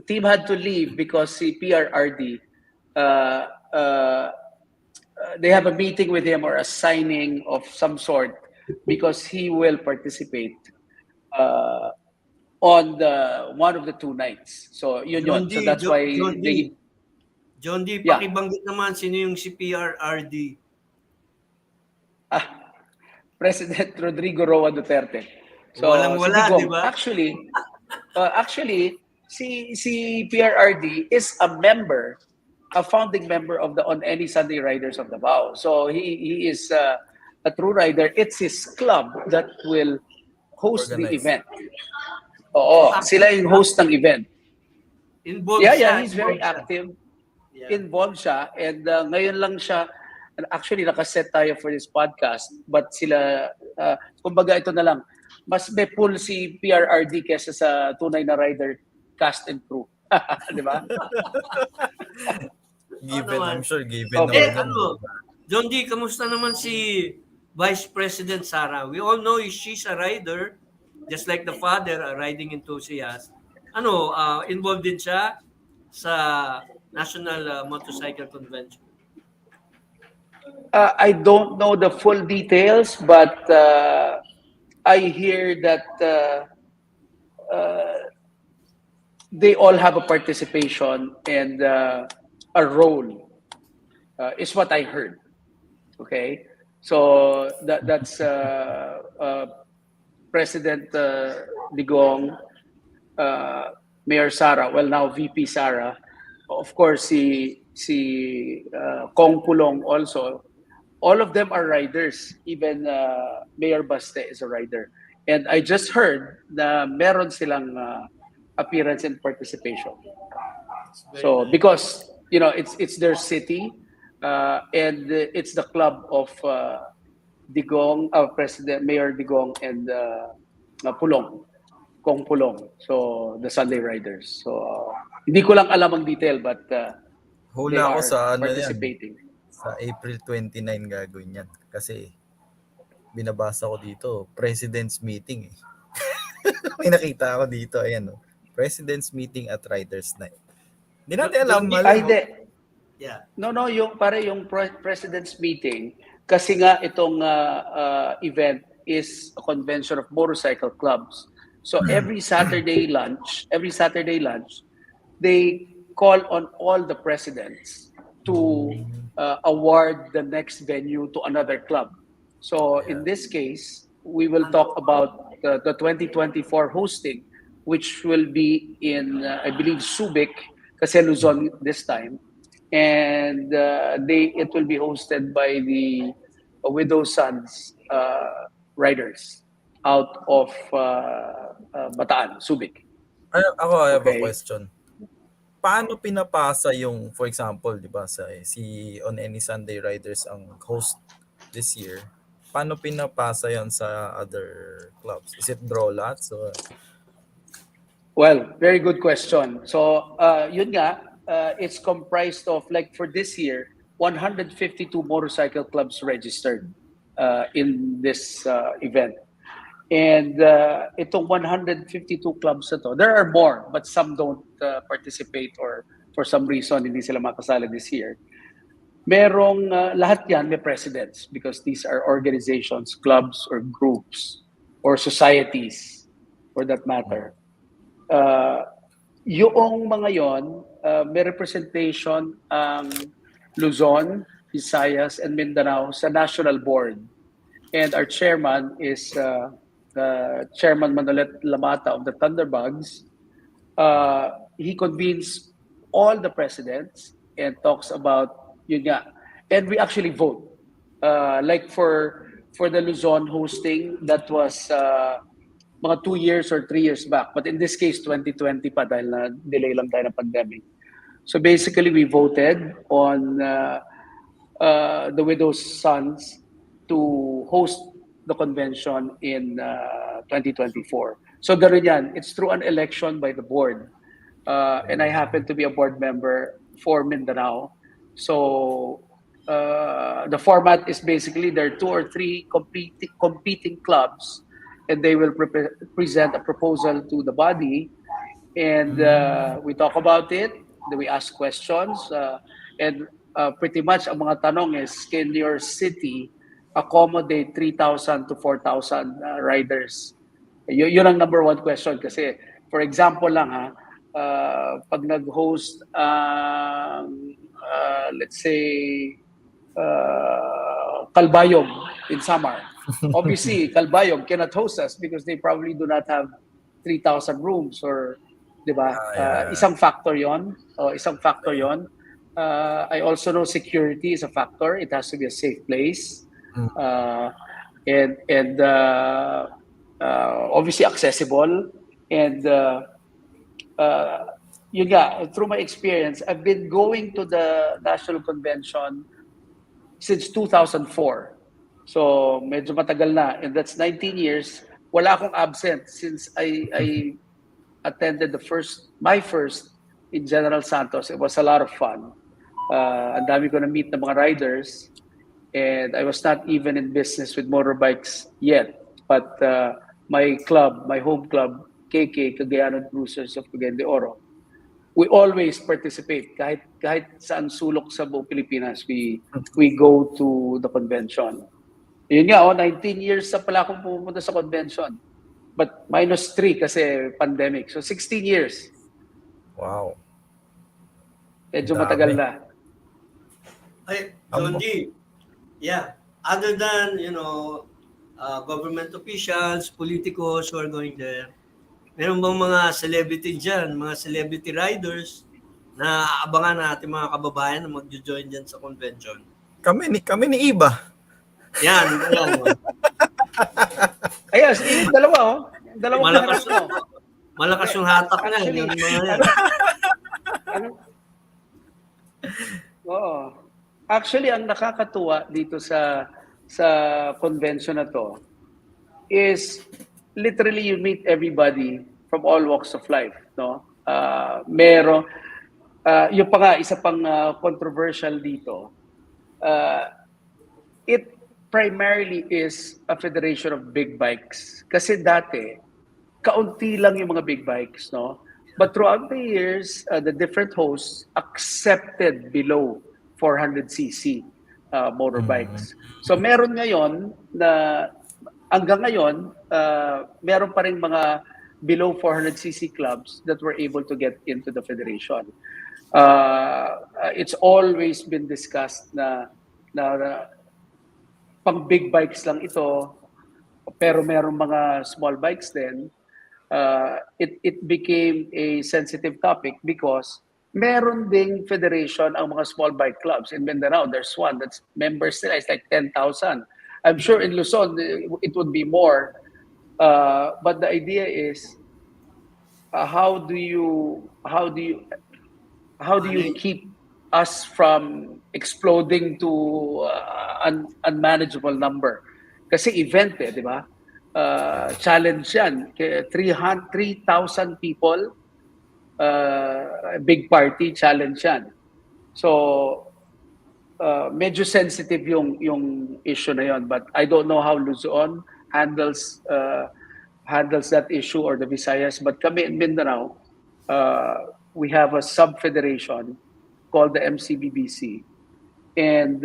Team had to leave because si PRRD, they have a meeting with him or a signing of some sort because he will participate on one of the 2 nights. So, yun. So that's why they... John D, Yeah. pakibanggit naman sino yung si PRRD. President Rodrigo Roa Duterte. So si Walang-wala, Digong, di ba? actually si PRRD is a founding member of the On Any Sunday Riders of Davao. So he is a true rider. It's his club that will host the Organize. event. Oo, sila yung host ng event. Involved Yeah, siya. he's very involved siya. active. Yeah. Involved siya, and ngayon lang siya, actually nakaset tayo for this podcast, but sila, kumbaga ito na lang, mas may pull si PRRD kesa sa Tunay na Rider cast and crew. Di ba? Given, naman. I'm sure given Okay. naman yun. John D, kamusta naman si Vice President Sara? We all know she's a rider, just like the father, a riding enthusiast. Involved din siya sa National Motorcycle Convention. I don't know the full details, but I hear that they all have a participation and a role, is what I heard. Okay, so that's President Digong, Mayor Sara, well now VP Sara, of course si Kong Pulong also. All of them are riders. Even Mayor Baste is a rider. And I just heard na meron silang appearance and participation. So because it's their city, and it's the club of Digong, President Mayor Digong and Pulong, Kong Pulong. So the Sunday Riders. So hindi ko lang alam ang detail, but they Hula ko are sa ano yan. participating. Sa April 29 gagawin yan. Kasi binabasa ko dito, President's Meeting eh. May nakita ako dito, ayan o. President's Meeting at Riders Night. Hindi natin alam, Ay, hindi. Yeah. No, yung President's Meeting, kasi nga itong event is a convention of motorcycle clubs. So every Saturday lunch, they call on all the presidents to award the next venue to another club. So in this case, we will talk about the 2024 hosting, which will be in, I believe, Subic, kasi Luzon this time. And it will be hosted by the Widow Sons riders out of Bataan, Subic. Ako, I have a Okay. question. Paano pinapasa yung, for example, di ba, si On Any Sunday Riders ang host this year, paano pinapasa yan sa other clubs? Is it draw lots? Or? Well, very good question. So, yun nga, it's comprised of, like for this year, 152 motorcycle clubs registered in this event. And itong 152 clubs na to, there are more, but some don't participate or for some reason hindi sila makasali this year. Merong lahat yan may presidents because these are organizations, clubs or groups or societies for that matter. Yung mga yon, may representation ang Luzon, Visayas, and Mindanao sa national board. And our chairman is Chairman Manolet Lamata of the Thunderbugs. He convenes all the presidents and talks about yun nga. And we actually vote. Like for the Luzon hosting, that was mga 2 years or 3 years back. But in this case, 2020 pa dahil na delay lang tayo ng pandemic. So basically, we voted on the Widow's Sons to host the convention in 2024. So gano'n yan. It's through an election by the board. And I happen to be a board member for Mindanao. So the format is basically there are 2 or 3 competing clubs, and they will present a proposal to the body, and we talk about it, then we ask questions, and pretty much ang mga tanong is, can your city accommodate 3,000 to 4,000 riders? Yun ang number 1 question kasi, for example lang pag nag-host let's say, Calbayog in Samar. Obviously, Calbayog cannot host us because they probably do not have 3,000 rooms or, di ba? Yeah. Isang factor yon. Isang factor yon. I also know security is a factor. It has to be a safe place. And obviously accessible. And yun nga, through my experience, I've been going to the National Convention since 2004. So medyo matagal na, and that's 19 years. Wala akong absent since I attended my first in General Santos. It was a lot of fun. Ang dami ko na meet ng mga riders, and I was not even in business with motorbikes yet. But my home club, KK, Cagayan Cruisers of Cagayan de Oro, we always participate. Kahit saan sulok sa buong Pilipinas, we go to the convention. Yun nga, 19 years na pala akong pumunta sa convention. But -3 kasi pandemic. So 16 years. Wow. Medyo Dami. matagal na. Ay, John G, yeah, other than, government officials, politicos who are going there, meron bang mga celebrity dyan, mga celebrity riders na aabangan natin mga kababayan na mag-join dyan sa convention? Kami ni Iba. Yan. Ayan, yung dalawa, Dalawang Malakas, kaharap mo. malakas yung hatak na. Actually, Yung mga yan. Oo. Actually, ang nakakatuwa dito sa convention na to is literally you meet everybody from all walks of life, no? Yung pa nga, isa pang controversial dito. It primarily is a federation of big bikes. Kasi dati, kaunti lang yung mga big bikes, no? But throughout the years, the different hosts accepted below 400cc motorbikes. So meron ngayon na hanggang ngayon, meron pa rin mga below 400cc clubs that were able to get into the federation. It's always been discussed na pang big bikes lang ito, pero meron mga small bikes din. It became a sensitive topic because meron ding federation ang mga small bike clubs. In Mindanao, there's one that's members nila is like 10,000. I'm sure in Luzon it would be more. But the idea is how do you keep us from exploding to an unmanageable number? Kasi event di ba? Challenge yan. 3,000 people, big party, challenge yan. So, medyo sensitive yung issue na yon, but I don't know how Luzon handles that issue or the Visayas. But kami in Mindanao, we have a sub-federation called the MCBBC, and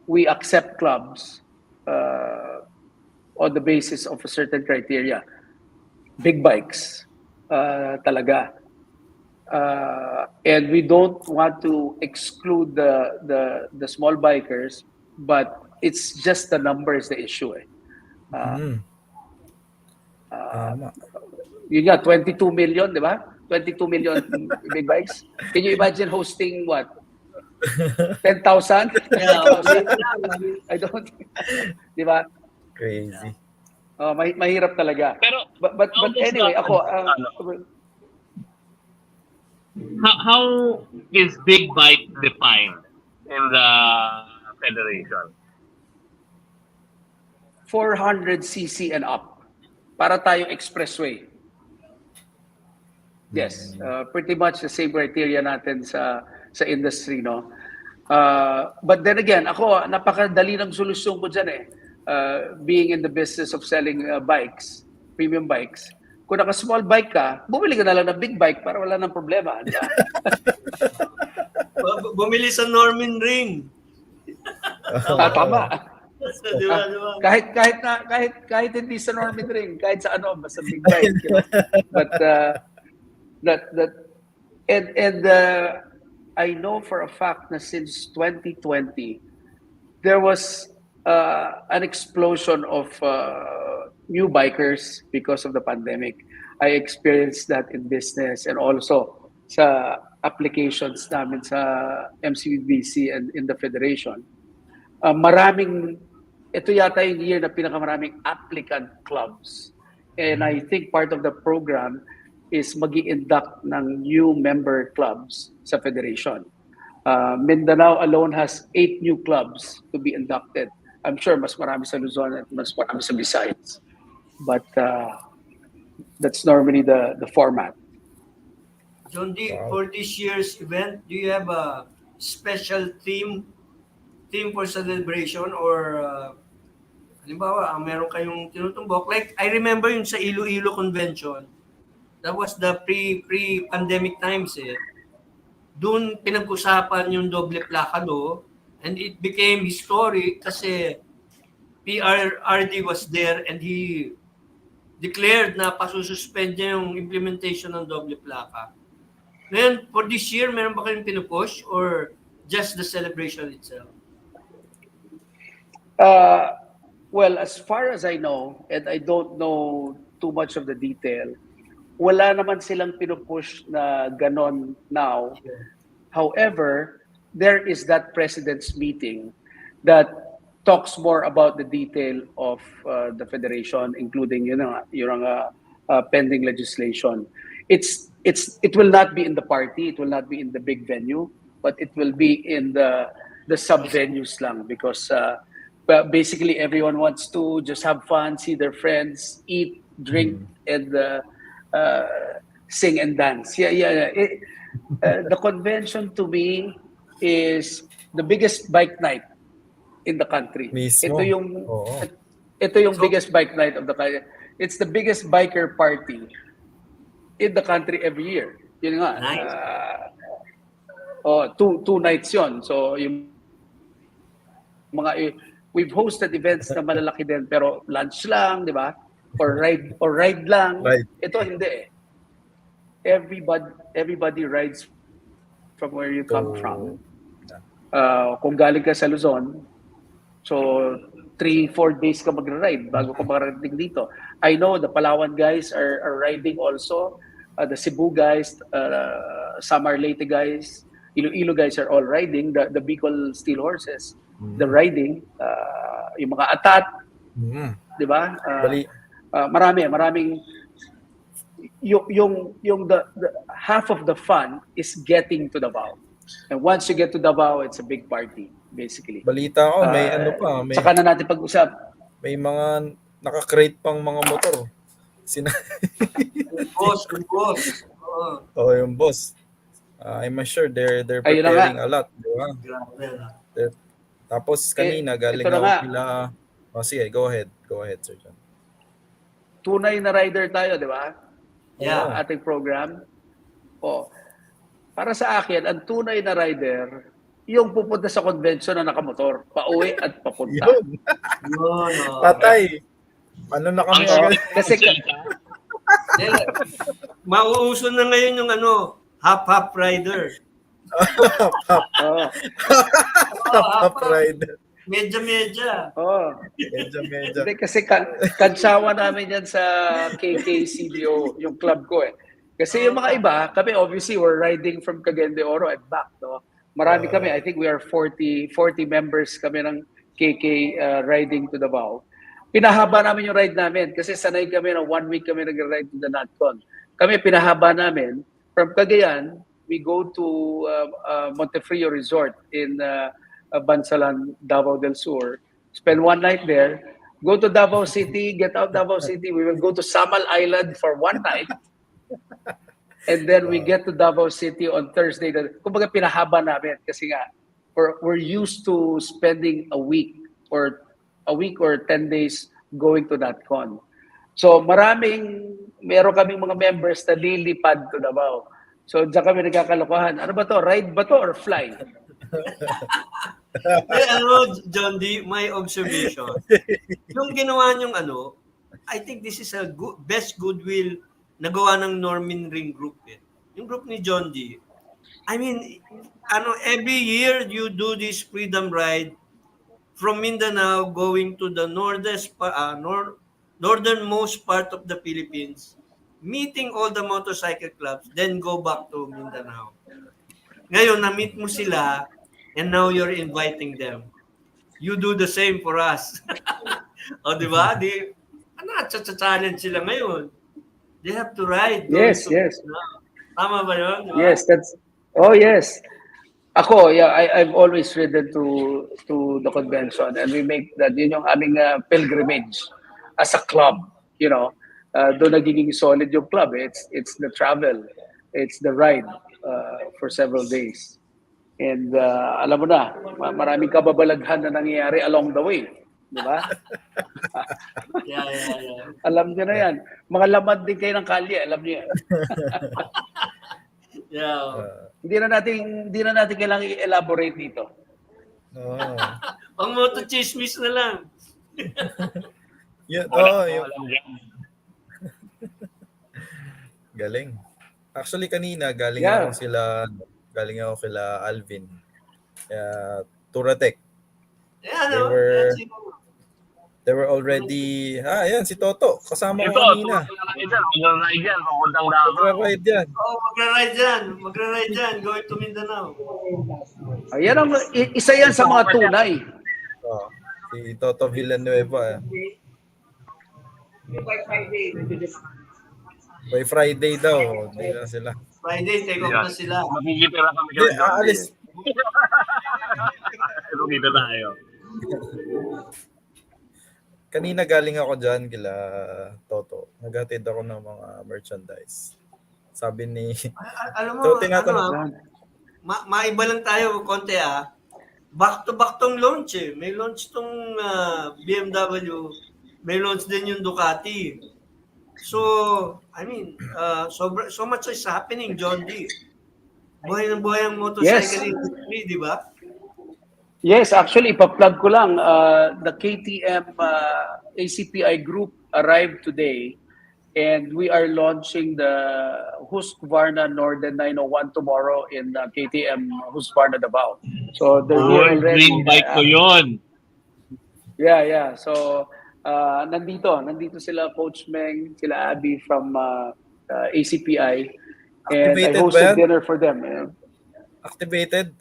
we accept clubs on the basis of a certain criteria. Big bikes, talaga. And we don't want to exclude the small bikers, but it's just the number is the issue. Yun nga, 22 million, di ba? 22 million big bikes. Can you imagine hosting what? 10,000? I don't, di ba? Crazy. Mahirap talaga. Pero but anyway, ako how is big bike defined in the federation? 400cc and up. Para tayong expressway. Yes, pretty much the same criteria natin sa industry, no? But then again, ako napakadali ng solusyon ko diyan eh. Being in the business of selling bikes, premium bikes. Kung naka-small bike ka, bumili ka na lang ng big bike para wala nang problema. Diba? Bumili sa Norman Ring. Tama. Diba? Kahit hindi sa Norman Ring, kahit sa ano, basta big bike. You know? But I know for a fact na since 2020, there was an explosion of new bikers because of the pandemic. I experienced that in business and also sa applications namin sa MCBC and in the federation. Maraming, ito yata yung year na pinakamaraming applicant clubs. And I think part of the program is mag-i-induct ng new member clubs sa federation. Mindanao alone has 8 new clubs to be inducted. I'm sure mas marami sa Luzon at mas marami sa Visayas. But that's normally the format. John D, for this year's event, do you have a special theme for celebration or halimbawa, meron kayong tinutumbok? Like, I remember yung sa Iloilo Convention, that was the pre-pandemic times eh. Doon pinag-usapan yung doble plaka law and it became historic kasi PRRD was there and he declared na pasususpend niya yung implementation ng doble plaka. Ngayon, for this year, meron ba kayong pinupush or just the celebration itself? Well, as far as I know, and I don't know too much of the detail, wala naman silang pinupush na ganon now. However, there is that president's meeting that talks more about the detail of the federation, including yung pending legislation. It will not be in the party, it will not be in the big venue, but it will be in the sub venues lang because basically everyone wants to just have fun, see their friends, eat, drink, and sing and dance. The convention to me is the biggest bike night in the country. Mismo. Ito yung biggest bike night of the country. It's the biggest biker party in the country every year. Yun nga. Nice. Two nights yon. So yung we've hosted events na malalaki din pero lunch lang, di ba? Or ride lang. Right. Ito hindi eh. Everybody rides from where you come from. Kung galing ka sa Luzon, so 3-4 days ka magra-ride bago ka makarating dito. I know the Palawan guys are riding also. The Cebu guys, Samar Leyte guys, Iloilo guys are all riding. The Bicol Steel Horses, the riding. Yung mga atat, di ba? Maraming yung the half of the fun is getting to Davao. And once you get to Davao, it's a big party, basically. Balita ko, may may saka na natin pag-usap. May mga naka-crate pang mga motor. Boss. Yung boss. I'm sure they're preparing a lot, di ba? Tapos kanina galing ako sila. Sige, go ahead, Sir John. Tunay na rider tayo, di ba? Yeah. Ating program. Para sa akin, ang tunay na rider, yung pupunta sa convention na nakamotor, pauwi at papunta. Patay. Ano na kami agad? Kasi mauuso na ngayon yung half rider. Half rider. Medya. Medya. Kasi kansawa namin yan sa KKCDO, yung club ko eh. Kasi yung mga iba, kami obviously we're riding from Cagayan de Oro and back, no? Marami kami, I think we are 40 members kami ng KK riding to Davao. Pinahaba namin yung ride namin kasi sanay kami na 1 week kami nag-ride to the Natcon. Kami pinahaba namin from Cagayan, we go to Montefrio Resort in Bansalan, Davao del Sur, spend 1 night there, go to Davao City, get out Davao City, we will go to Samal Island for 1 night, and then we get to Davao City on Thursday. Kumbaga pinahaba namin kasi nga we're used to spending a week or 10 days going to Natcon. So meron kaming mga members na lilipad to Davao. So diyan kami nagkakalokohan. Ano ba to? Ride ba to or fly? John D, my observation. Yung ginawa niyong I think this is a best goodwill na gawa ng Normin Ring Group. Yung group ni John D, I mean, every year you do this freedom ride from Mindanao going to the northernmost part of the Philippines, meeting all the motorcycle clubs, then go back to Mindanao. Ngayon, na-meet mo sila, and now you're inviting them. You do the same for us. O, di ba? Challenge sila ngayon. They have to ride going Yes, to yes. Mindanao. Tama ba yun? Di ba? Yes, oh yes. Ako, yeah, I've always ridden to the convention, and we make that, yun yung aming pilgrimage as a club, you know. Doon nagiging solid yung club. It's the travel, it's the ride for several days. And alam mo na, maraming kababalaghan na nangyayari along the way. Di ba? Yeah. Alam niyo na yan. Mga lamad din kayo ng kalye, alam niyo yan. Yeah. Hindi na natin kailangan i-elaborate dito. Oo. Pang moto chismis na lang. Yun, yun. Alam dyan. Galing. Actually, kanina, galing Yeah. ako kila Alvin. Turatek. Yeah, They no? were- That's it. They were already, ayan, si Toto. Kasama ko Ito, kanina. mag-ride yan, papuntang Davao. Magra-ride yan. Oh, magra-ride dyan. Going to Mindanao. Ayan isa yan sa mga tunay. Oh, si Toto Villanueva. By Friday daw. Hindi na sila. Friday, take off na sila. Makikitira kami Hindi, kami. aalis. Kita tayo. Kanina galing ako dyan kila Toto. Naghatid ako ng mga merchandise. Sabi ni... Alam mo, So, tinatanong- maiba lang tayo konti Back-to-back tong launch eh. May launch tong BMW. May launch din yung Ducati. So, I mean, so much is happening, John D. Buhay ng buhay ang motorcycle industry, di ba? Yes, actually, ipa-plug ko lang. The KTM ACPI group arrived today, and we are launching the Husqvarna Norden 901 tomorrow in KTM Husqvarna Davao. So they're here already. Green bike ko yun. Yeah. So nandito sila Coach Meng, sila Abby from ACPI, and I Activated ba hosted yan? dinner for them. Activated.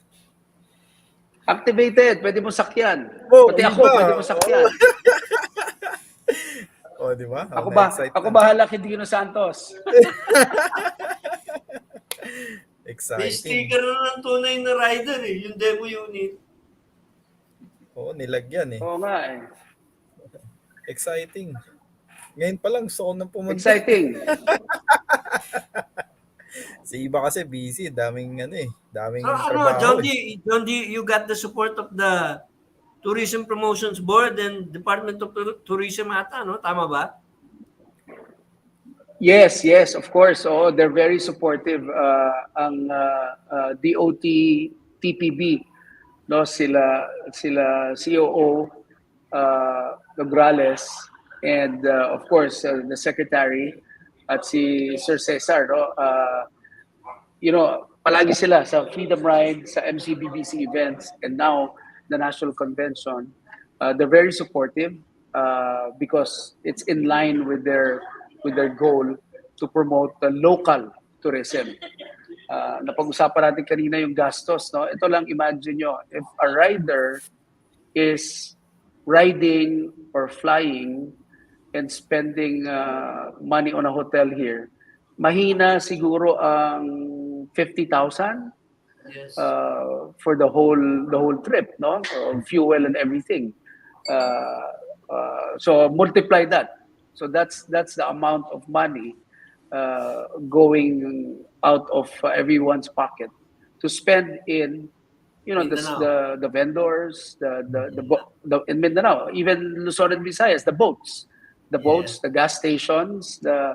Activated, pwede mo sakyan. Oh, Pati ako, iba. pwede mo sakyan. Di ba? Ako bahala kay Dino Santos. May Exciting. sticker na ng tunay na rider eh. Yung demo unit. Oo, nilagyan eh. Oo nga eh. Exciting. Ngayon pa lang gusto ko nang pumunta. Exciting. Si Iba kasi busy, daming daming So, trabaho. John D, you got the support of the Tourism Promotions Board and Department of Tourism ata, no? Tama ba? Yes, of course. Oh, they're very supportive. Ang DOT TPB, no, sila COO Nograles, and of course the secretary at si Sir Cesar, no. Palagi sila sa Freedom Ride, sa MCBBC events, and now the National Convention. They're very supportive because it's in line with their goal to promote the local tourism. Napag-usapan natin kanina yung gastos, no? Ito lang, imagine nyo, if a rider is riding or flying and spending money on a hotel here, mahina siguro ang 50,000 Yes. for the whole trip, no? Fuel and everything. So multiply that. So that's the amount of money going out of everyone's pocket to spend in, the vendors, the in Mindanao, even Luzon and Visayas, the boats, the gas stations, the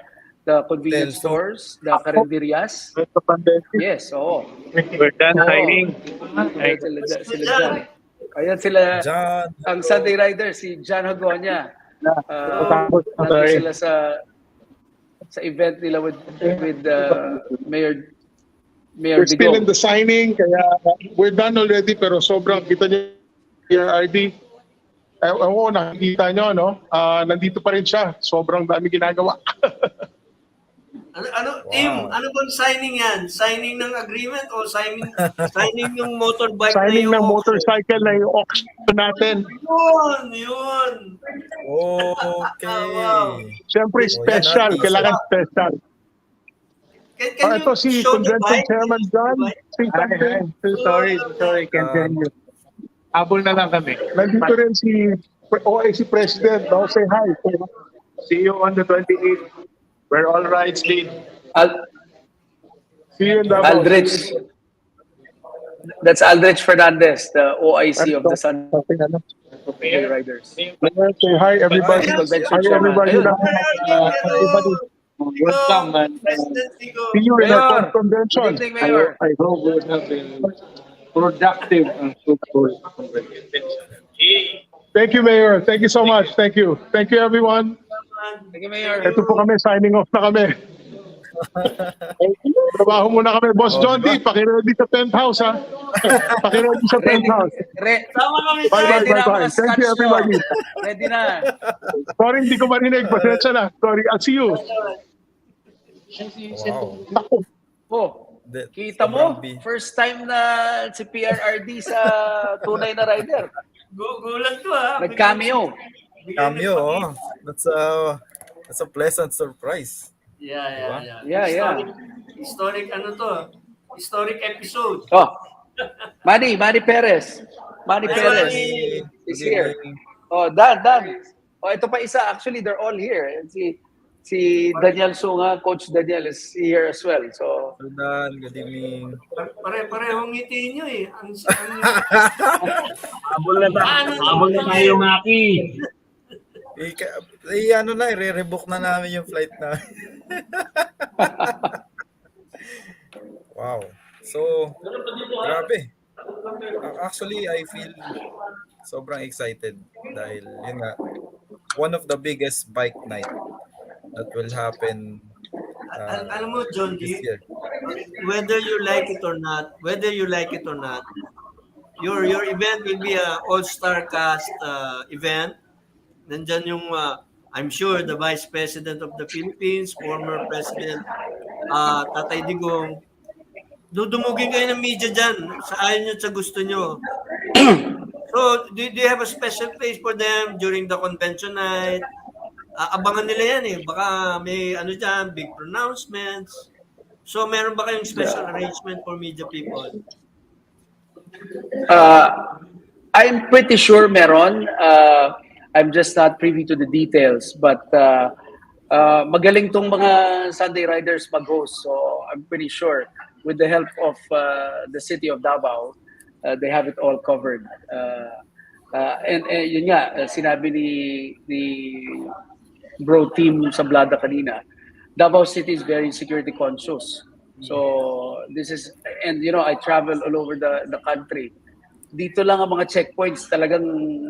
convenience stores, the carinderias. Yes, oo. We're done hiring. Sila John. Ayan sila, John, ang Sunday Rider, si John Hagonya. Nandun sila sa event nila with Mayor Mayor We're still in Digong. the signing, kaya we're done already, pero sobrang kita niyo, PRRD, oo, nakikita nyo, no? Nandito pa rin siya. Sobrang dami ginagawa. Tim, ano bang signing yan? Signing ng agreement o signing ng motorbike na Signing yung ng auction? motorcycle na yung auction natin. Yun. Okay. Wow. Siyempre, Oh, yan, special. teaser. Kailangan special. Can Ito you si show the Convention bike? Chairman John. Sing Hi, something. sorry, can't join you. Habol na lang kami. Nandito rin si OIC President. No? Say hi. See you on the 28th, where all rights lead. See you in Davao. Aldrich. That's Aldrich Fernandez, the OIC of the Sunday Riders. Say hi, everybody. Convention Hi, Chairman. everybody. Ayun. Everybody. Welcome, man. President Tigo. See you in Mayor. our convention. Good evening, Mayor. I hope we have been productive and fruitful. Thank you, Mayor. Thank you so much. Thank you. Thank you, everyone. Thank you, Mayor. Ito po kami, signing off na kami. Trabaho muna kami. Boss John D, pakiready sa penthouse, ha? Pakiready sa penthouse. Sama kami sa Bye, bye, Ready na bye, mga bye. Thank scotch you, nyo. everybody. Ready na. Sorry, hindi ko marinig. Pasensya na. Sorry. I'll see you. Wow. Naku. Oh, That- kita mo, sobrang big. first time na si PRRD sa Tunay na rider. Gulat ko ha. Nag-cameo. Cameo, oh. That's a pleasant surprise. Yeah. Yeah. Historic ano to? Historic episode. Oh, Manny Perez. Manny Hi, Perez Manny. is here. Oh, Dan. Oh, ito pa isa. Actually, they're all here. Si Daniel Sunga, Coach Daniel is here as well. So, Jordan, good evening. Pare-parehong ngiti nyo eh. Habol na tayo, Maki. Ano na, i-rebook na namin yung flight na. Wow. So, grabe. Actually, I feel sobrang excited dahil yun nga, one of the biggest bike night that will happen Alam mo, John this D, year. whether you like it or not, your event will be a all-star cast event. Nandyan yung, I'm sure, the Vice President of the Philippines, former President Tatay Digong. Dudumugin kayo ng media dyan sa ayaw nyo at sa gusto nyo. So, do you have a special place for them during the convention night? Abangan nila yan eh. Baka may dyan, big pronouncements. So, meron ba kayong special arrangement for media people? I'm pretty sure meron. I'm just not privy to the details, but magaling tong mga Sunday Riders mag-host. So I'm pretty sure with the help of the city of Davao, they have it all covered. And yun nga, sinabi ni bro team sa Blada kanina, Davao City is very security conscious. So this is, and I travel all over the country. Dito lang ang mga checkpoints talagang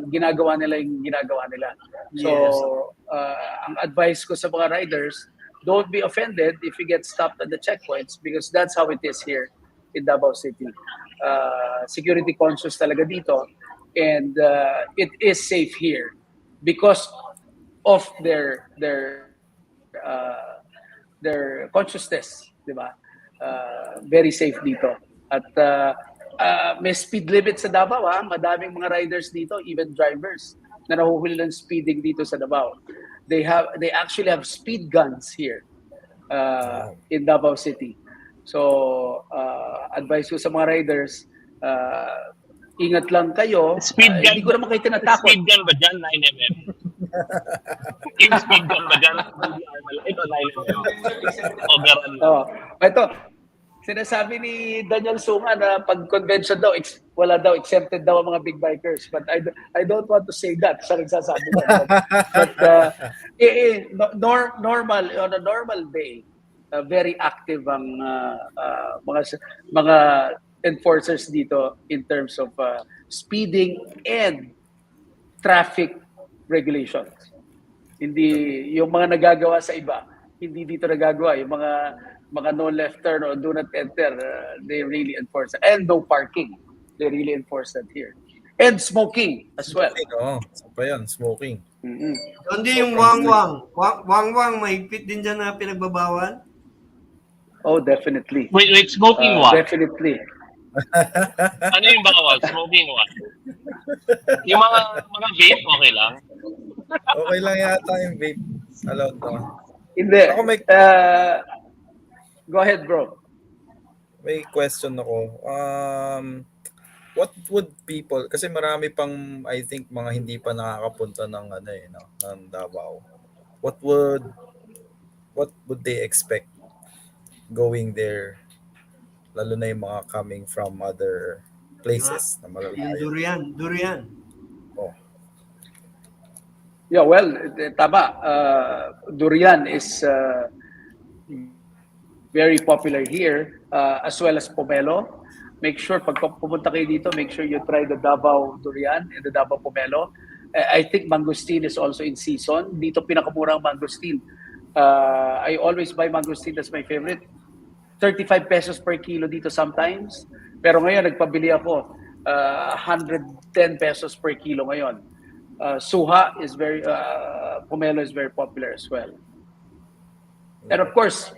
ginagawa nila yung ginagawa nila. So, ang advice ko sa mga riders, don't be offended if you get stopped at the checkpoints because that's how it is here in Davao City. Security conscious talaga dito and it is safe here because of their consciousness, di ba? Very safe dito. At may speed limit sa Davao, ha? Madaming mga riders dito, even drivers, na nahuhuli ng speeding dito sa Davao. They actually have speed guns here in Davao City. So, advice ko sa mga riders, ingat lang kayo. Speed gun. Hindi ko naman kayo tinatakot. Speed gun ba dyan? 9mm? Yung speed gun ba dyan? Ito, 9mm. Overall. Oh, ito, sinasabi ni Daniel Sunga na pag convention daw, wala daw, exempted daw ang mga big bikers. But I don't want to say that. Siya nagsasabi na. But normal, on a normal day, very active ang mga enforcers dito in terms of speeding and traffic regulations. Hindi, yung mga nagagawa sa iba, hindi dito nagagawa. Yung mga mga no left turn or do not enter, they really enforce it. And no parking. They really enforce that here. And smoking as well. Smoking, Isa pa yan, smoking. Mhm. Hindi yung wang-wang. Wang-wang, mahigpit din dyan na pinagbabawal. Oh, definitely. Wait, smoking what? Definitely. Ano yung bawal? Smoking what? Yung mga vape, okay lang? Okay lang yata yung vape. Allowed naman. Hindi. Ako Go ahead, bro. May question ako. What would people, kasi marami pang, I think, mga hindi pa nakakapunta ng ng Davao. What would they expect going there, lalo na yung mga coming from other places na Yung malalayo? durian. Oh. Yeah, well, tama. Durian is very popular here, as well as pomelo. Make sure, pag pumunta kayo dito, make sure you try the Davao durian and the Davao pomelo. I think mangosteen is also in season. Dito pinakamurang mangosteen. I always buy mangosteen, that's my favorite. 35 pesos per kilo dito sometimes. Pero ngayon, nagpabili ako, 110 pesos per kilo ngayon. Suha is pomelo is very popular as well. And of course,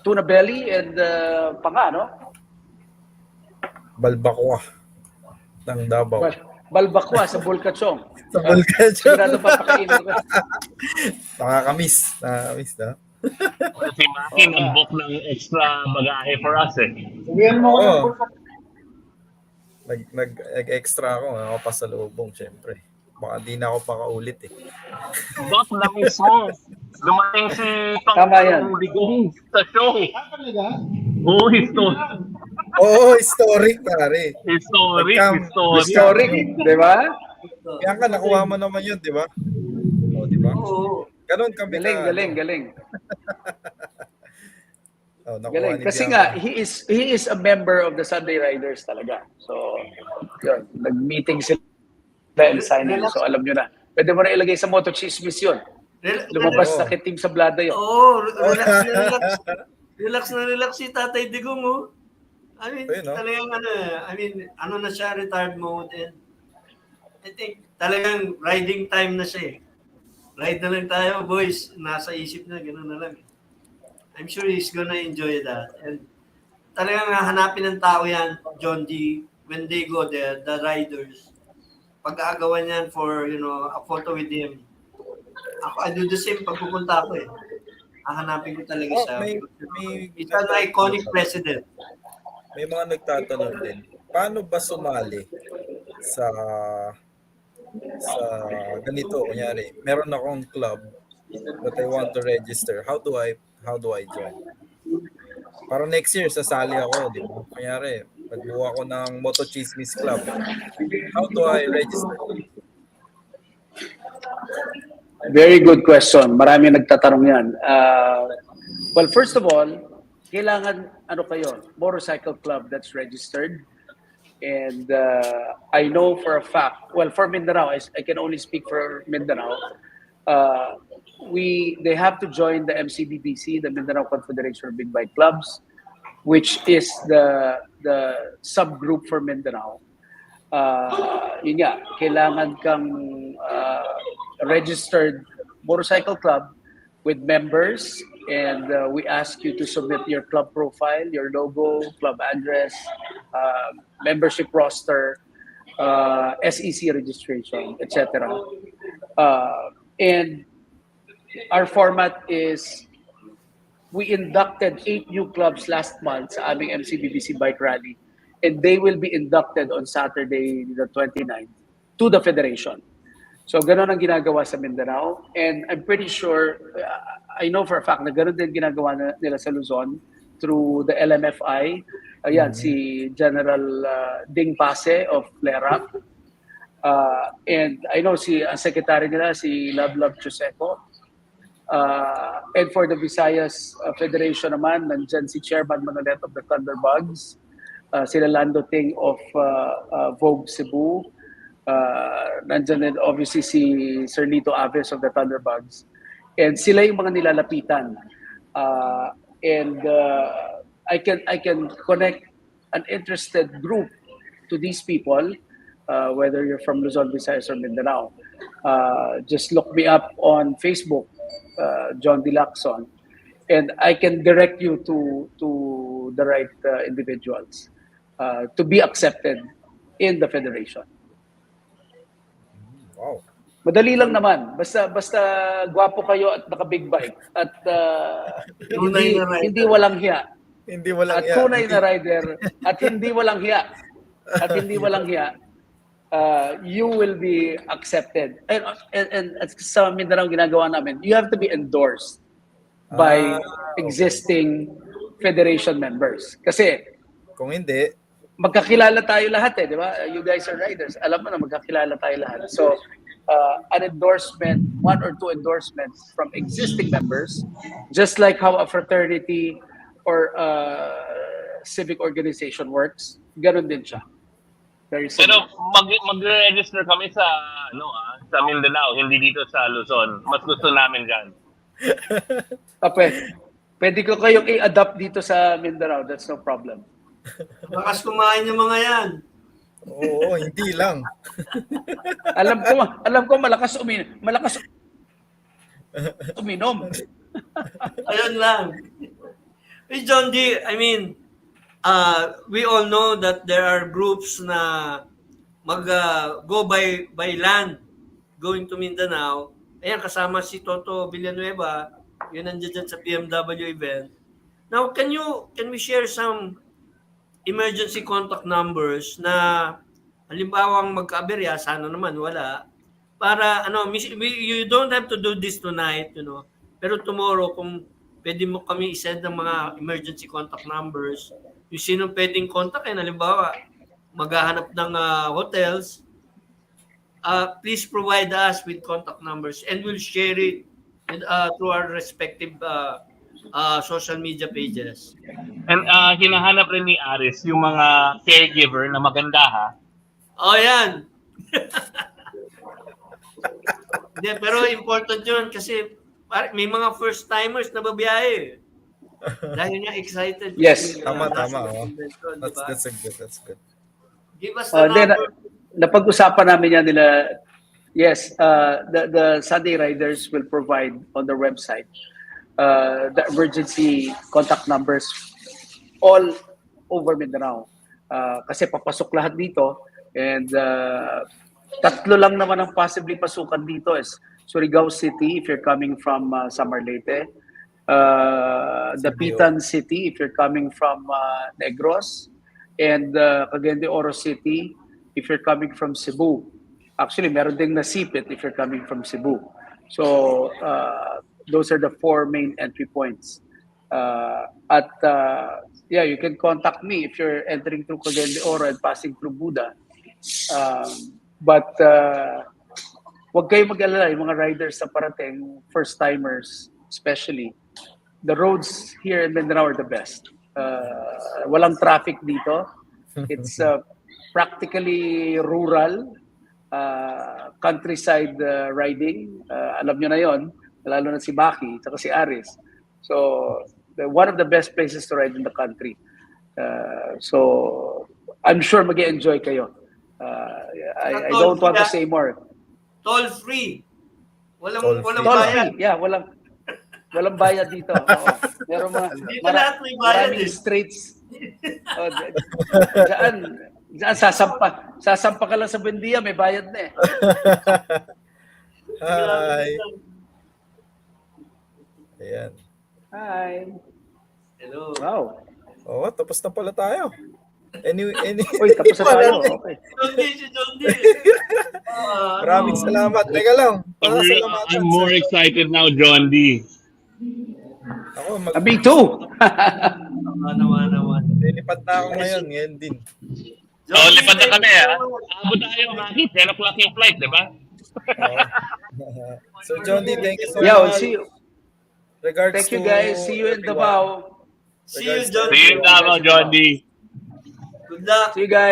tuna belly and panga, no? Balbakwa ng Davao. Balbakwa sa Bulkachong. Sa Bulkachong. Sigurado papakainin ko. Nakakamiss na. Si Maki nag-book ng extra bagahe for us eh. Oo. Nag-extra ako pasalubong, syempre. Baka di na ako pakaulit eh. Boss na mismo. Dumating si Tama yan. Ligong sa show. Oo, Historic pare. Historic, di ba? Kaya ka, nakuha mo naman yun, di ba? Di ba? Oo. Ganon kami Galing. nakuha Galing. ni Kasi Bianca. nga, he is a member of the Sunday Riders talaga. So, yun, nag-meeting sila and signing. So, alam nyo na. Pwede mo na ilagay sa Moto Chismis yun. Lumabas na kay Team Sablada yun. Oo, relax si Tatay Digong, oh. I mean, talagang ano na siya, retired mode. And I think talagang riding time na siya eh. Ride na lang tayo, boys. Nasa isip na, gano'n na lang. I'm sure he's gonna enjoy that. And talagang hanapin ng tao yan, John D, when they go there, the riders. Pag-aagawan yan for, a photo with him. I do the same pag pupunta ako eh. Hahanapin ko talaga siya. It's an iconic president. May mga nagtatanong din, paano ba sumali sa ganito? Kunyari, meron akong club that I want to register. How do I join? Para next year, sasali ako, di ba? Kunyari, nagbuo ako ng Moto Chismis Club. How do I register? Very good question. Marami nagtatanong yan. Well, first of all, kailangan motorcycle club that's registered. And I know for a fact, well, for Mindanao, I can only speak for Mindanao. They have to join the MCBBC, the Mindanao Confederation of Big Bike Clubs, which is the subgroup for Mindanao. Yun nga, kailangan kang registered motorcycle club with members, and we ask you to submit your club profile, your logo, club address, membership roster, SEC registration, etc. And our format is, we inducted 8 new clubs last month sa aming MCBBC Bike Rally, and they will be inducted on Saturday the 29th to the Federation. So gano'n ang ginagawa sa Mindanao, and I'm pretty sure, I know for a fact na gano'n din ginagawa nila sa Luzon through the LMFI. Ayan, si General Ding Pase of FLERAC. And I know ang secretary nila, si Love Chuseco. And for the Visayas Federation naman, nandyan si Chairman Manolet of the Thunderbugs, sila Lando Ting of Vogue Cebu, nandyan din obviously si Sir Lito Aves of the Thunderbugs. And sila yung mga nilalapitan. and I can connect an interested group to these people, whether you're from Luzon, Visayas, or Mindanao. Just look me up on Facebook, John D. Lacson, and I can direct you to the right individuals to be accepted in the federation. Wow. Madali lang naman. Basta gwapo kayo at naka-big bike at Tunay na rider. hindi walang hiya. Hindi walang At tunay na rider at hindi walang hiya. At hindi walang hiya. You will be accepted. And sa Mindanao ginagawa namin, you have to be endorsed by existing federation members. Kasi Kung hindi, magkakilala tayo lahat di ba? You guys are riders. Alam mo na magkakilala tayo lahat. So, an endorsement, 1 or 2 endorsements from existing members, just like how a fraternity or civic organization works, ganun din siya. Very Pero similar. mag-register kami sa sa Mindanao, hindi dito sa Luzon. Mas gusto namin diyan. Pwede ko kayong i-adapt dito sa Mindanao. That's no problem. Bakas kumain yung mga yan. oo, hindi lang. Alam ko malakas uminom. Ayun lang. Hey, John D, I mean, we all know that there are groups na go by land going to Mindanao. Ayan, kasama si Toto Villanueva, yun nandiyan dyan sa BMW event. Now, can we share some emergency contact numbers na halimbawang magkaaberya, sana naman wala, para you don't have to do this tonight, pero tomorrow kung pwede mo kami i-send ng mga emergency contact numbers, yung sino pwedeng kontakin, halimbawa maghahanap ng hotels, please provide us with contact numbers and we'll share it through our respective social media pages. And hinahanap rin ni Aris yung mga caregiver na maganda ha. Oh, yan. Hindi, pero important yun kasi may mga first timers na babiyahe. Dahil nga excited. Yes. Tama. Convention, That's diba? that's good. Give us the Then, number. napag-usapan namin yan nila. Yes, the Sunday riders will provide on their website the emergency contact numbers all over Mindanao. Kasi papasok lahat dito and tatlo lang naman ang possibly pasukan dito is Surigao City if you're coming from Samarlete, Dapitan City if you're coming from Negros, and Cagayan de Oro City if you're coming from Cebu. Actually, meron ding Nasipit if you're coming from Cebu. So, those are the 4 main entry points. You can contact me if you're entering through Cagayan de Oro and passing through Buda. But wag kayo mag-alala, yung mga riders sa parating, first-timers especially, the roads here in Mindanao are the best. Walang traffic dito. It's practically rural, countryside riding. Alam nyo na yon, lalo na si Baki, saka si Aris. So, one of the best places to ride in the country. So, I'm sure mag-enjoy kayo. I don't want to say more. Toll free. Walang Toll-free. bayad. Yeah, walang bayad dito. Oo. Meron Dito lahat may bayad maraming eh. streets. Diyan sasampa ka lang sa Buendia, may bayad na eh. Hi. Ayan. Hi. Hello. Wow. Oo, tapos na pala tayo. Uy, tapos na tayo. Okay. John D. Maraming salamat. Teka lang. Pasasalamatan I'm more excited now, John D. Ako, Me too. Naman. lilipat na ako ngayon din. So, lipat na kami ha. Abot tayo, Maki. 10 o'clock yung flight, di ba? Oo. So, John D, thank you so Yeah, much. see you. Regards Thank you to guys. See you in everyone. Davao. See you, John D. See you in Davao, John D. Good luck. See you guys.